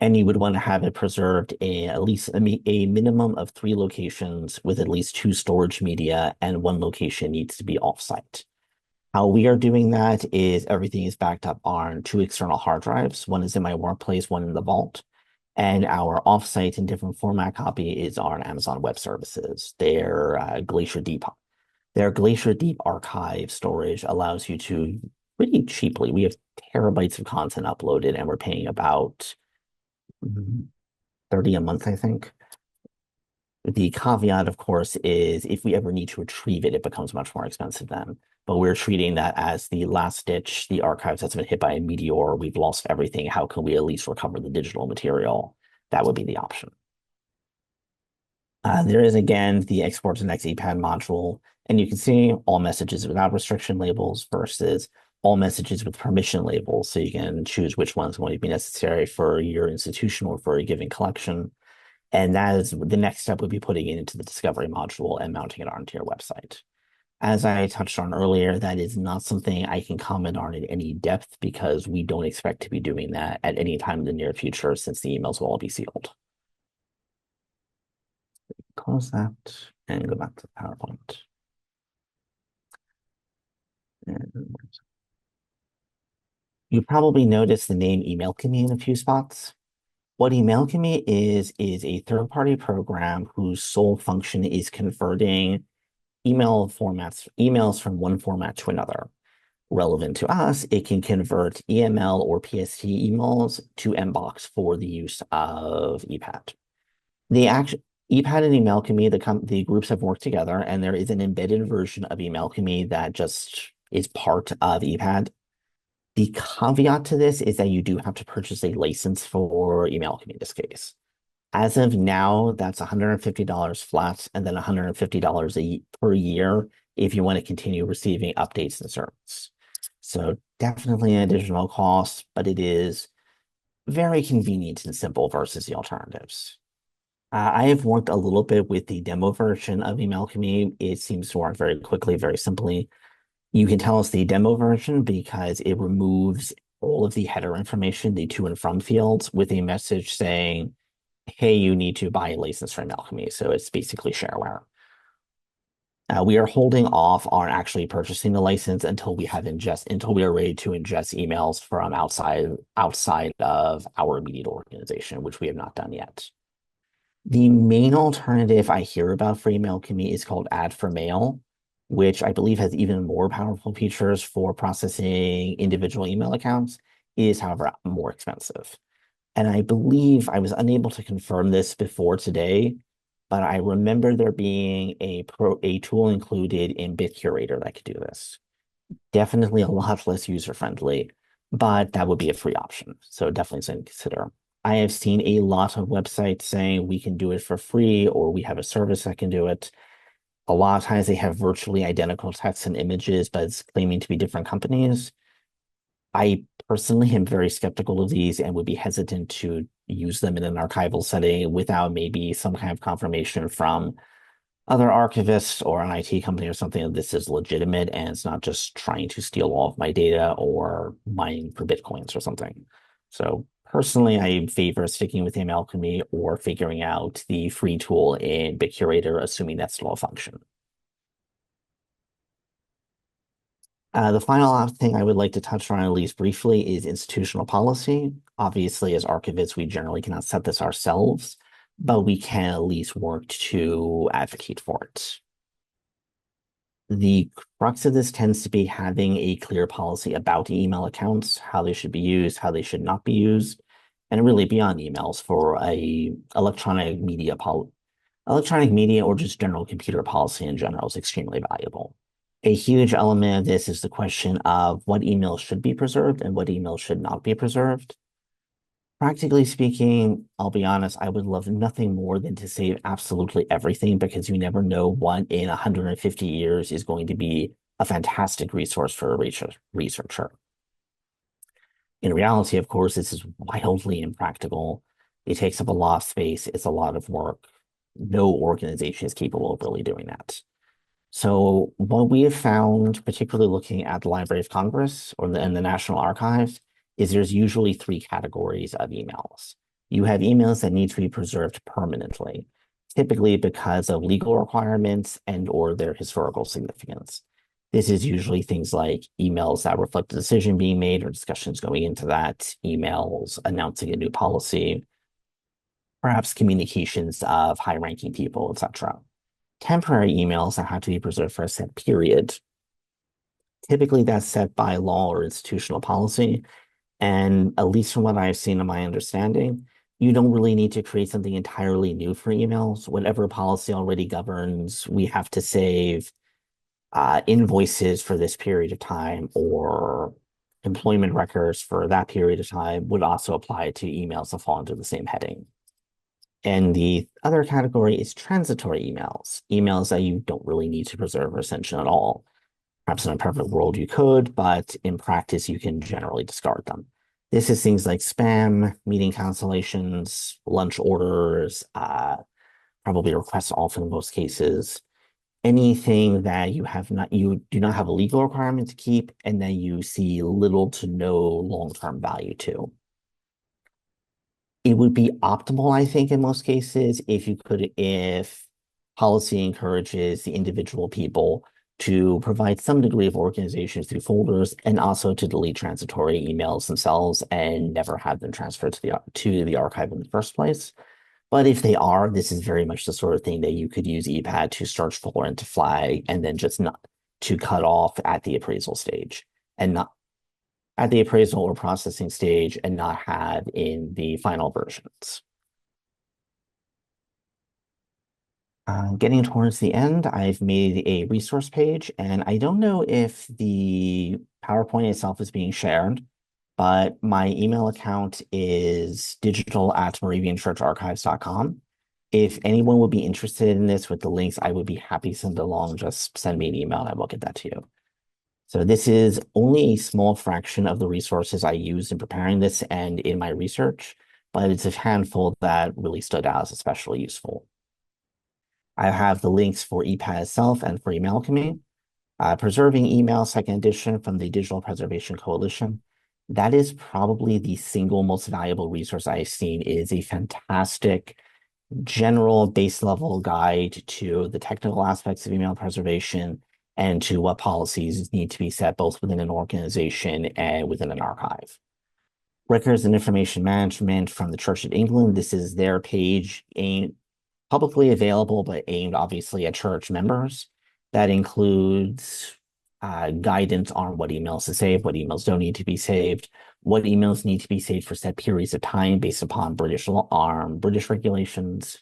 And you would want to have it preserved in at least a minimum of 3 locations with at least 2 storage media, and 1 location needs to be offsite. How we are doing that is everything is backed up on 2 external hard drives. One is in my workplace, one in the vault. And our offsite in different format copy is on Amazon Web Services. Their Glacier Deep archive storage allows you to pretty cheaply. We have terabytes of content uploaded, and we're paying about 30 a month, I think. The caveat, of course, is if we ever need to retrieve it, it becomes much more expensive then. But we're treating that as the last ditch. The archives has been hit by a meteor. We've lost everything. How can we at least recover the digital material? That would be the option. There is, again, the export to next EPAD module, and you can see all messages without restriction labels versus all messages with permission labels. So you can choose which one's going to be necessary for your institution or for a given collection. And that is the next step would be putting it into the discovery module and mounting it onto your website. As I touched on earlier, that is not something I can comment on in any depth because we don't expect to be doing that at any time in the near future since the emails will all be sealed. Close that and go back to the PowerPoint. And you probably noticed the name EmailChemy in a few spots. What EmailChemy is a third-party program whose sole function is converting emails from one format to another. Relevant to us, it can convert EML or PST emails to Mbox for the use of EPAD. EPAD and EmailChemy, the groups have worked together, and there is an embedded version of EmailChemy that just is part of EPAD. The caveat to this is that you do have to purchase a license for EmailChemy in this case. As of now, that's $150 flat and then $150 per year if you want to continue receiving updates and service. So definitely an additional cost, but it is very convenient and simple versus the alternatives. I have worked a little bit with the demo version of EmailChemy. It seems to work very quickly, very simply. You can tell us the demo version because it removes all of the header information, the to and from fields, with a message saying, hey, you need to buy a license for EmailChemy. So it's basically shareware. We are holding off on actually purchasing the license until we are ready to ingest emails from outside of our immediate organization, which we have not done yet. The main alternative I hear about for EmailChemy is called Add for Mail, which I believe has even more powerful features for processing individual email accounts. It is, however, more expensive. And I believe I was unable to confirm this before today, but I remember there being a tool included in BitCurator that could do this. Definitely a lot less user-friendly, but that would be a free option. So definitely something to consider. I have seen a lot of websites saying we can do it for free or we have a service that can do it. A lot of times they have virtually identical text and images, but it's claiming to be different companies. I personally am very skeptical of these and would be hesitant to use them in an archival setting without maybe some kind of confirmation from other archivists or an IT company or something that this is legitimate and it's not just trying to steal all of my data or mining for Bitcoins or something. So personally, I favor sticking with email alchemy or figuring out the free tool in BitCurator, assuming that's still a function. The final thing I would like to touch on, at least briefly, is institutional policy. Obviously, as archivists, we generally cannot set this ourselves, but we can at least work to advocate for it. The crux of this tends to be having a clear policy about email accounts, how they should be used, how they should not be used, and really beyond emails for a electronic media or just general computer policy in general is extremely valuable. A huge element of this is the question of what emails should be preserved and what emails should not be preserved. Practically speaking, I'll be honest, I would love nothing more than to save absolutely everything because you never know what in 150 years is going to be a fantastic resource for a researcher. In reality, of course, this is wildly impractical. It takes up a lot of space. It's a lot of work. No organization is capable of really doing that. So what we have found, particularly looking at the Library of Congress and the National Archives, is there's usually three categories of emails. You have emails that need to be preserved permanently, typically because of legal requirements and or their historical significance. This is usually things like emails that reflect a decision being made or discussions going into that, emails announcing a new policy, perhaps communications of high-ranking people, etc. Temporary emails that have to be preserved for a set period. Typically, that's set by law or institutional policy. And at least from what I've seen in my understanding, you don't really need to create something entirely new for emails. Whatever policy already governs, we have to save invoices for this period of time or employment records for that period of time would also apply to emails that fall under the same heading. And the other category is transitory emails, emails that you don't really need to preserve or ascension at all. Perhaps in a perfect world you could, but in practice you can generally discard them. This is things like spam, meeting cancellations, lunch orders, probably requests often in most cases, anything that you do not have a legal requirement to keep and that you see little to no long-term value to. It would be optimal, I think, in most cases, if policy encourages the individual people to provide some degree of organization through folders and also to delete transitory emails themselves and never have them transferred to the archive in the first place. But if they are, this is very much the sort of thing that you could use EPAD to search for and to flag and then just not to cut off at the appraisal stage and not at the appraisal or processing stage and not have in the final versions. Getting towards the end, I've made a resource page, and I don't know if the PowerPoint itself is being shared, but my email account is digital@moravianchurcharchives.com. If anyone would be interested in this with the links, I would be happy to send along. Just send me an email and I will get that to you. So this is only a small fraction of the resources I used in preparing this and in my research, but it's a handful that really stood out as especially useful. I have the links for EPAD itself and for email alchemy. Preserving Email, second edition from the Digital Preservation Coalition. That is probably the single most valuable resource I've seen. It is a fantastic general base level guide to the technical aspects of email preservation and to what policies need to be set both within an organization and within an archive. Records and Information Management from the Church of England. This is their page aimed publicly available, but aimed obviously at church members. That includes guidance on what emails to save, what emails don't need to be saved, what emails need to be saved for set periods of time based upon English regulations,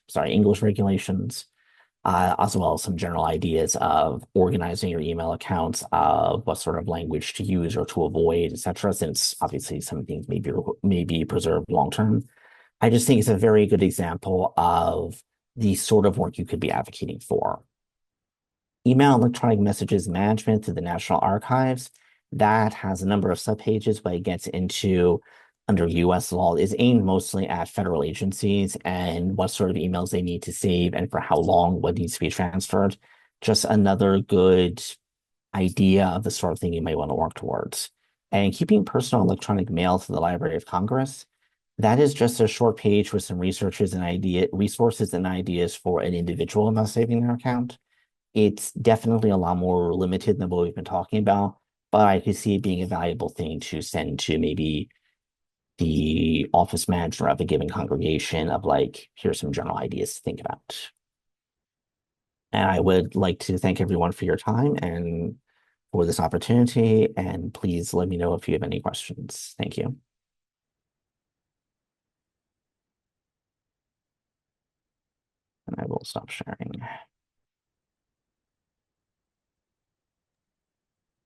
as well as some general ideas of organizing your email accounts, of what sort of language to use or to avoid, etc. Since obviously some things may be preserved long term. I just think it's a very good example of the sort of work you could be advocating for. email electronic messages management to the National Archives. That has a number of subpages, but it gets into under US law is aimed mostly at federal agencies and what sort of emails they need to save and for how long, what needs to be transferred. Just another good idea of the sort of thing you might want to work towards. And keeping personal electronic mail to the Library of Congress, that is just a short page with some resources and ideas for an individual about saving their account. It's definitely a lot more limited than what we've been talking about, but I could see it being a valuable thing to send to maybe the office manager of a given congregation of like, here's some general ideas to think about. And I would like to thank everyone for your time and for this opportunity. And please let me know if you have any questions. Thank you. And I will stop sharing.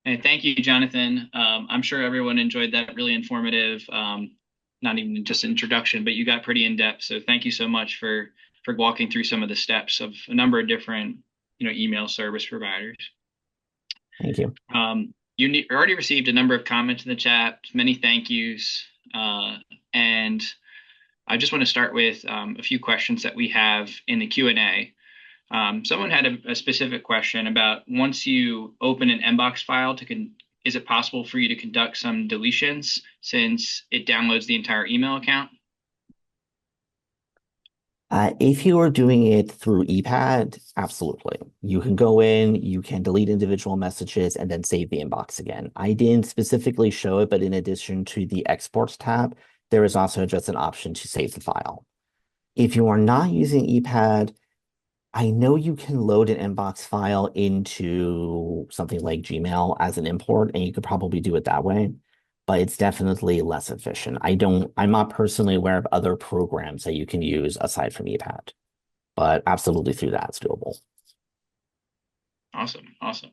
And thank you, Jonathan. I'm sure everyone enjoyed that. Really informative, not even just introduction, but you got pretty in depth. So thank you so much for walking through some of the steps of a number of different, email service providers. Thank you. You already received a number of comments in the chat, many thank yous, and I just want to start with a few questions that we have in the Q&A. Someone had a specific question about once you open an inbox file, is it possible for you to conduct some deletions since it downloads the entire email account? If you are doing it through ePad, absolutely. You can go in, you can delete individual messages, and then save the inbox again. I didn't specifically show it, but in addition to the Exports tab, there is also just an option to save the file. If you are not using ePad, I know you can load an inbox file into something like Gmail as an import, and you could probably do it that way, but it's definitely less efficient. I'm not personally aware of other programs that you can use aside from ePad, but absolutely through that, it's doable. Awesome.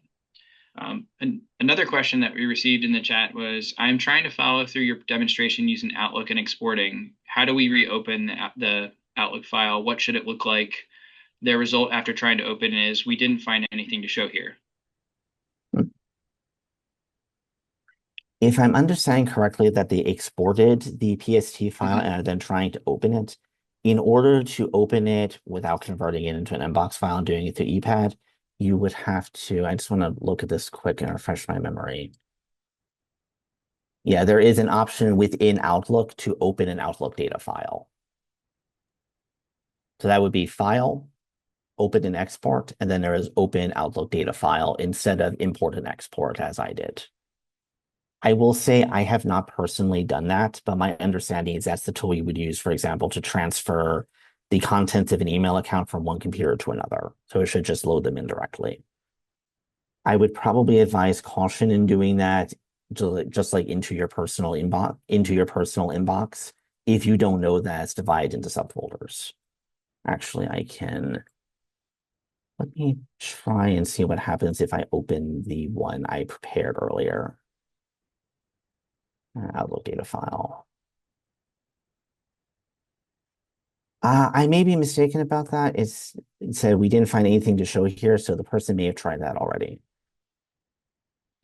And another question that we received in the chat was, I'm trying to follow through your demonstration using Outlook and exporting. How do we reopen the Outlook file? What should it look like? The result after trying to open it is we didn't find anything to show here. If I'm understanding correctly that they exported the PST file and are then trying to open it, in order to open it without converting it into an inbox file and doing it through ePad, you would have to, I just want to look at this quick and refresh my memory. Yeah, there is an option within Outlook to open an Outlook data file. So that would be File, Open and Export, and then there is Open Outlook data file instead of Import and Export as I did. I will say I have not personally done that, but my understanding is that's the tool you would use, for example, to transfer the contents of an email account from one computer to another. So it should just load them in directly. I would probably advise caution in doing that, just like into your personal inbox, if you don't know that it's divided into subfolders. Actually, let me try and see what happens if I open the one I prepared earlier. Outlook data file. I may be mistaken about that. It said we didn't find anything to show here, so the person may have tried that already.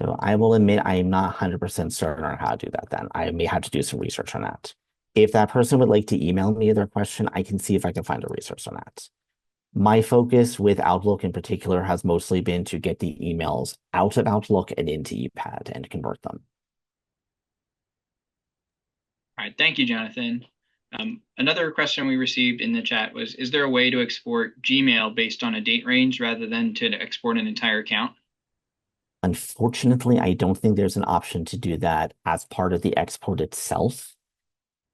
So I will admit I am not 100% certain on how to do that then. I may have to do some research on that. If that person would like to email me their question, I can see if I can find a resource on that. My focus with Outlook in particular has mostly been to get the emails out of Outlook and into ePad and convert them. All right, thank you, Jonathan. Another question we received in the chat was, is there a way to export Gmail based on a date range rather than to export an entire account? Unfortunately, I don't think there's an option to do that as part of the export itself.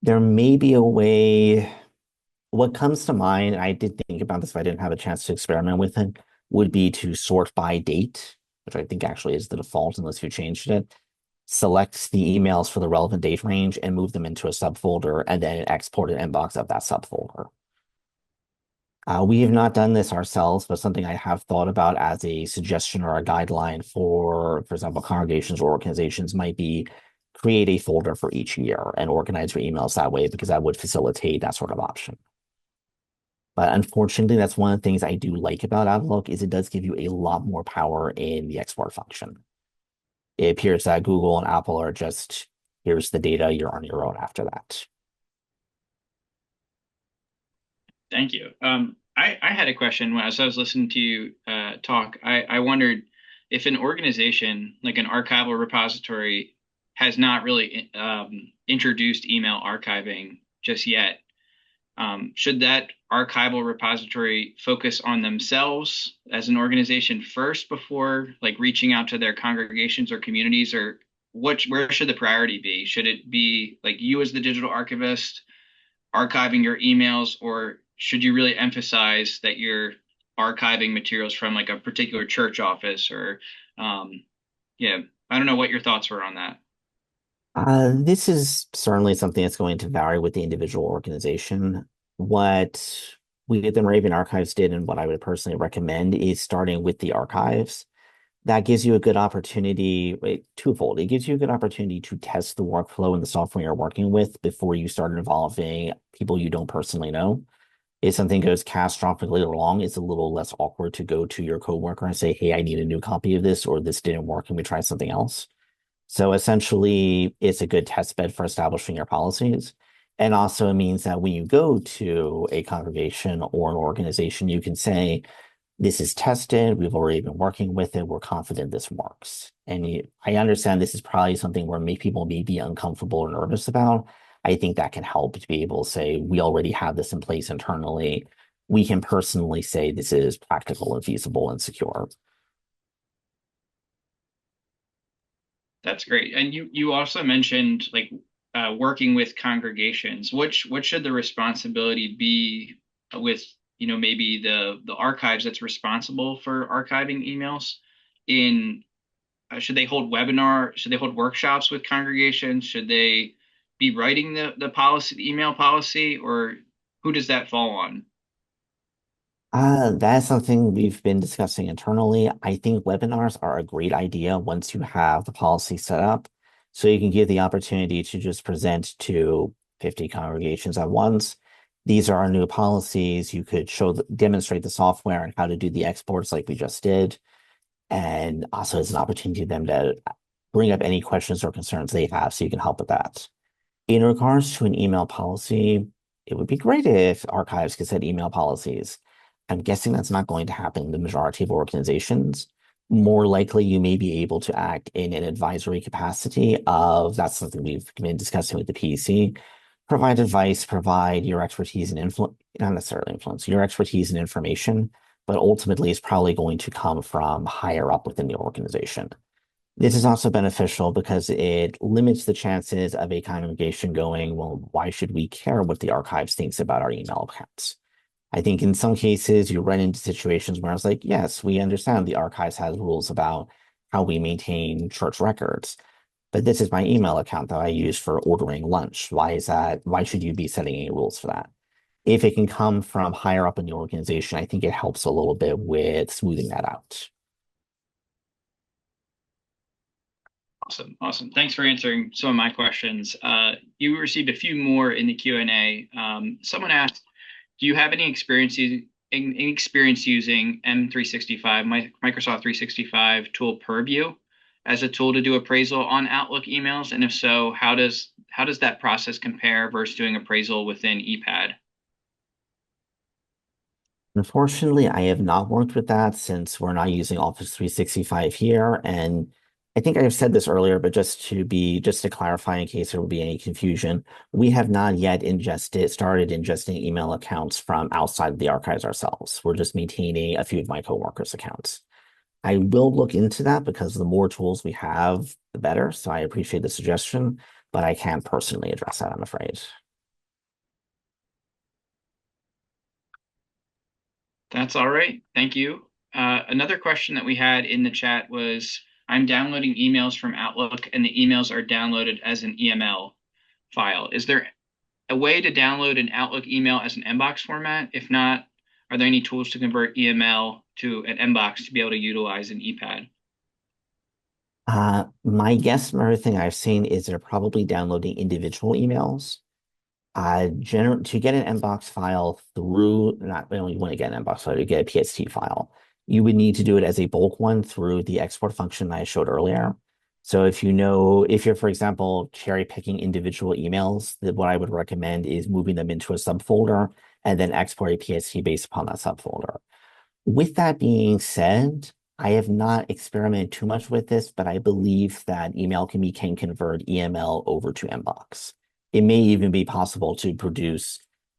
There may be a way. What comes to mind, I did think about this, but I didn't have a chance to experiment with it, would be to sort by date, which I think actually is the default unless you changed it. Select the emails for the relevant date range and move them into a subfolder and then export an inbox of that subfolder. We have not done this ourselves, but something I have thought about as a suggestion or a guideline for example, congregations or organizations might be create a folder for each year and organize your emails that way because that would facilitate that sort of option. But unfortunately, that's one of the things I do like about Outlook is it does give you a lot more power in the export function. It appears that Google and Apple are just, here's the data, you're on your own after that. Thank you. I had a question as I was listening to you talk. I wondered if an organization like an archival repository has not really introduced email archiving just yet. Should that archival repository focus on themselves as an organization first before like reaching out to their congregations or communities, or where should the priority be? Should it be like you as the digital archivist archiving your emails, or should you really emphasize that you're archiving materials from like a particular church office or yeah, I don't know what your thoughts were on that. This is certainly something that's going to vary with the individual organization. What we at the Moravian Archives did, and what I would personally recommend, is starting with the archives. That gives you a good opportunity, twofold. It gives you a good opportunity to test the workflow and the software you're working with before you start involving people you don't personally know. If something goes catastrophically wrong, it's a little less awkward to go to your coworker and say, hey, I need a new copy of this, or this didn't work, and we try something else. So essentially, it's a good test bed for establishing your policies. And also it means that when you go to a congregation or an organization, you can say, this is tested. We've already been working with it. We're confident this works. And I understand this is probably something where people may be uncomfortable or nervous about. I think that can help to be able to say, we already have this in place internally. We can personally say this is practical and feasible and secure. That's great. And you also mentioned like working with congregations. What should the responsibility be with, maybe the archives that's responsible for archiving emails in should they hold should they hold workshops with congregations? Should they be writing the policy, the email policy, or who does that fall on? That's something we've been discussing internally. I think webinars are a great idea once you have the policy set up. So you can give the opportunity to just present to 50 congregations at once. These are our new policies. You could demonstrate the software and how to do the exports like we just did. And also it's an opportunity for them to bring up any questions or concerns they have so you can help with that. In regards to an email policy, it would be great if archives could set email policies. I'm guessing that's not going to happen in the majority of organizations. More likely, you may be able to act in an advisory capacity of that's something we've been discussing with the PEC. Provide advice, provide your expertise and influence, not necessarily influence, your expertise and information, but ultimately it's probably going to come from higher up within the organization. This is also beneficial because it limits the chances of a congregation going, well, why should we care what the archives thinks about our email accounts? I think in some cases you run into situations where it's like, yes, we understand the archives has rules about how we maintain church records, but this is my email account that I use for ordering lunch. Why is that? Why should you be setting any rules for that? If it can come from higher up in the organization, I think it helps a little bit with smoothing that out. Awesome, awesome. Thanks for answering some of my questions. You received a few more in the Q&A. Someone asked, do you have any experience using M365, Microsoft 365 tool Purview as a tool to do appraisal on Outlook emails? And if so, how does that process compare versus doing appraisal within ePad? Unfortunately, I have not worked with that since we're not using Office 365 here. And I think I've said this earlier, but just to clarify in case there will be any confusion, we have not yet started ingesting email accounts from outside of the archives ourselves. We're just maintaining a few of my coworkers' accounts. I will look into that because the more tools we have, the better. So I appreciate the suggestion, but I can't personally address that, I'm afraid. That's all right. Thank you. Another question that we had in the chat was, I'm downloading emails from Outlook and the emails are downloaded as an EML file. Is there a way to download an Outlook email as an mbox format? If not, are there any tools to convert EML to an mbox to be able to utilize an ePad? My guess from everything I've seen is they're probably downloading individual emails. To get an mbox file through, not only want to get an mbox file, to get a PST file, you would need to do it as a bulk one through the export function that I showed earlier. So if you're, for example, cherry picking individual emails, then what I would recommend is moving them into a subfolder and then export a PST based upon that subfolder. With that being said, I have not experimented too much with this, but I believe that email can convert EML over to mbox. It may even be possible to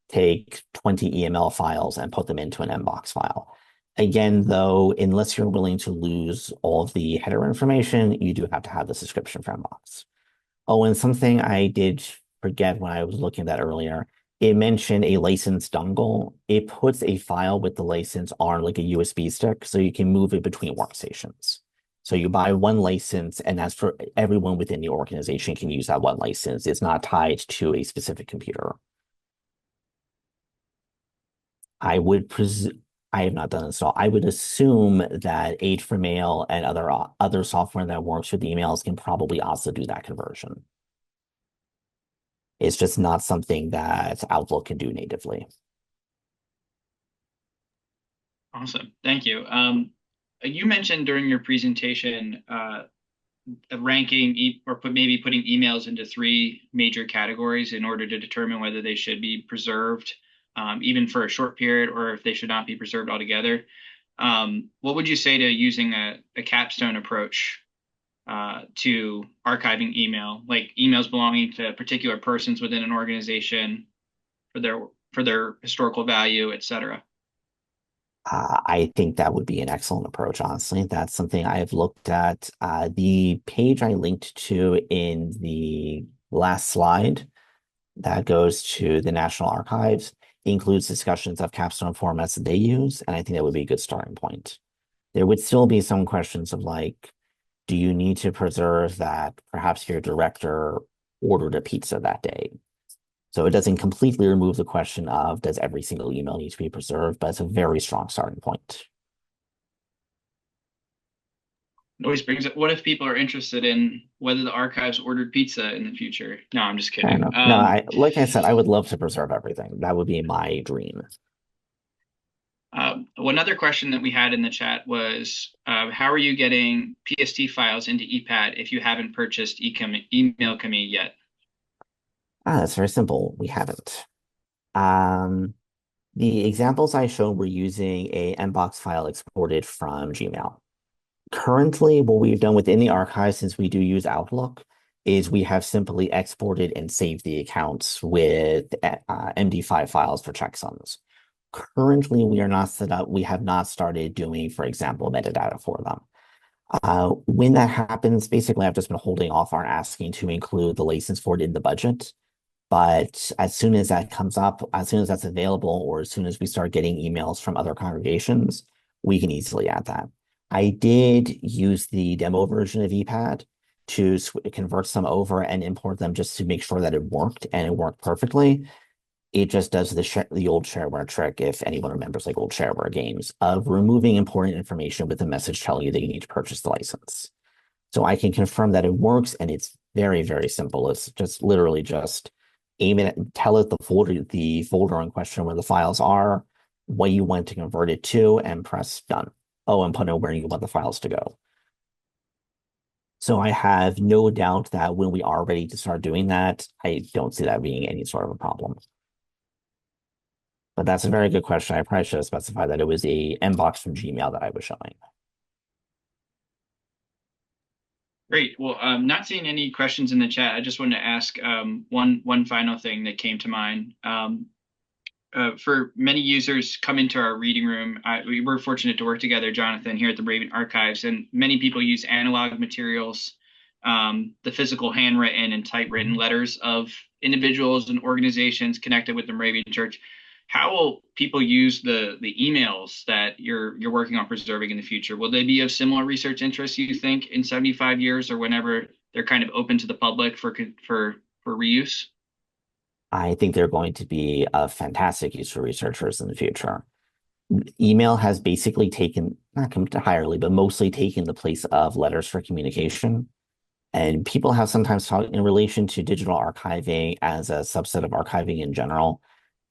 take 20 EML files and put them into an mbox file. Again, though, unless you're willing to lose all of the header information, you do have to have the subscription for mbox. Oh, and something I did forget when I was looking at that earlier, it mentioned a license dongle. It puts a file with the license on like a USB stick, so you can move it between workstations. So you buy one license, and that's for everyone within the organization can use that one license. It's not tied to a specific computer. I have not done install. I would assume that Aid for Mail and other software that works with emails can probably also do that conversion. It's just not something that Outlook can do natively. Awesome. Thank you. You mentioned during your presentation ranking maybe putting emails into three major categories in order to determine whether they should be preserved, even for a short period, or if they should not be preserved altogether. What would you say to using a capstone approach to archiving email, like emails belonging to particular persons within an organization for their historical value, et cetera? I think that would be an excellent approach, honestly. That's something I have looked at. The page I linked to in the last slide that goes to the National Archives includes discussions of capstone formats that they use, and I think that would be a good starting point. There would still be some questions of like, do you need to preserve that perhaps your director ordered a pizza that day? So it doesn't completely remove the question of does every single email need to be preserved, but it's a very strong starting point. It always brings up, what if people are interested in whether the archives ordered pizza in the future? No, I'm just I don't kidding. know. No, like I said, I would love to preserve everything. That would be my dream. One other question that we had in the chat was, how are you getting PST files into EPAD if you haven't purchased Email Commit yet? That's very simple. We haven't. Um, the examples I showed were using a mbox file exported from Gmail. Currently, what we've done within the archive, since we do use Outlook, is we have simply exported and saved the accounts with MD5 files for checksums. Currently, we are not set up. We have not started doing, for example, metadata for them. When that happens, basically, I've just been holding off on asking to include the license for it in the budget. But as soon as that comes up, as soon as that's available, or as soon as we start getting emails from other congregations, we can easily add that. I did use the demo version of ePad to convert some over and import them just to make sure that it worked, and it worked perfectly. It just does the old shareware trick, if anyone remembers like old shareware games, of removing important information with a message telling you that you need to purchase the license. So I can confirm that it works, and it's very, very simple. It's just literally just aim it, tell it the folder in question where the files are, what you want to convert it to, and press done. Oh, and put in where you want the files to go. So I have no doubt that when we are ready to start doing that, I don't see that being any sort of a problem. But that's a very good question. I probably should have specified that it was a mbox from Gmail that I was showing. Great. Well, not seeing any questions in the chat. I just wanted to ask one final thing that came to mind. For many users come into our reading room, we were fortunate to work together, Jonathan, here at the Moravian Archives, and many people use analog materials, the physical handwritten and typewritten letters of individuals and organizations connected with the Moravian Church. How will people use the emails that you're working on preserving in the future? Will they be of similar research interest, you think, in 75 years or whenever they're kind of open to the public for reuse? I think they're going to be a fantastic use for researchers in the future. Email has basically taken, not entirely, but mostly taken the place of letters for communication. And people have sometimes talked in relation to digital archiving as a subset of archiving in general.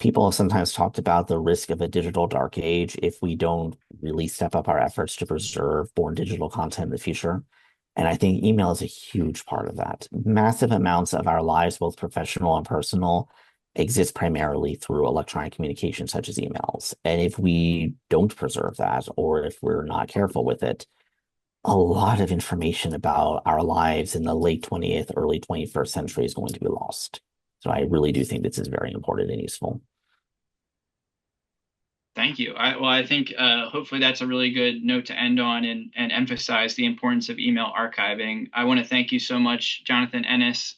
People have sometimes talked about the risk of a digital dark age if we don't really step up our efforts to preserve born digital content in the future. And I think email is a huge part of that. Massive amounts of our lives, both professional and personal, exist primarily through electronic communication, such as emails. And if we don't preserve that, or if we're not careful with it, a lot of information about our lives in the late 20th, early 21st century is going to be lost. So I really do think this is very important and useful. Thank you. I think hopefully that's a really good note to end on and emphasize the importance of email archiving. I want to thank you so much, Jonathan Ennis,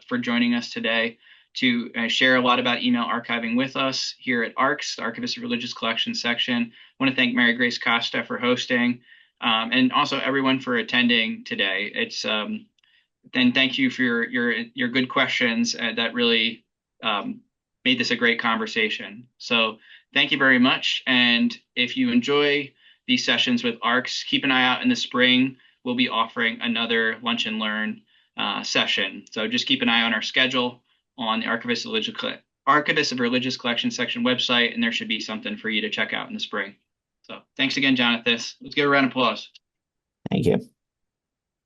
for joining us today to share a lot about email archiving with us here at ARCS, the Archivist of Religious Collections section. I want to thank Mary Grace Costa for hosting, and also everyone for attending today. Then thank you for your good questions that really made this a great conversation. So thank you very much. And if you enjoy these sessions with ARCS, keep an eye out in the spring. We'll be offering another Lunch and Learn session. So just keep an eye on our schedule on the Archivist of Religious Collection section website, and there should be something for you to check out in the spring. So thanks again, Jonathan. Let's give a round of applause. Thank you.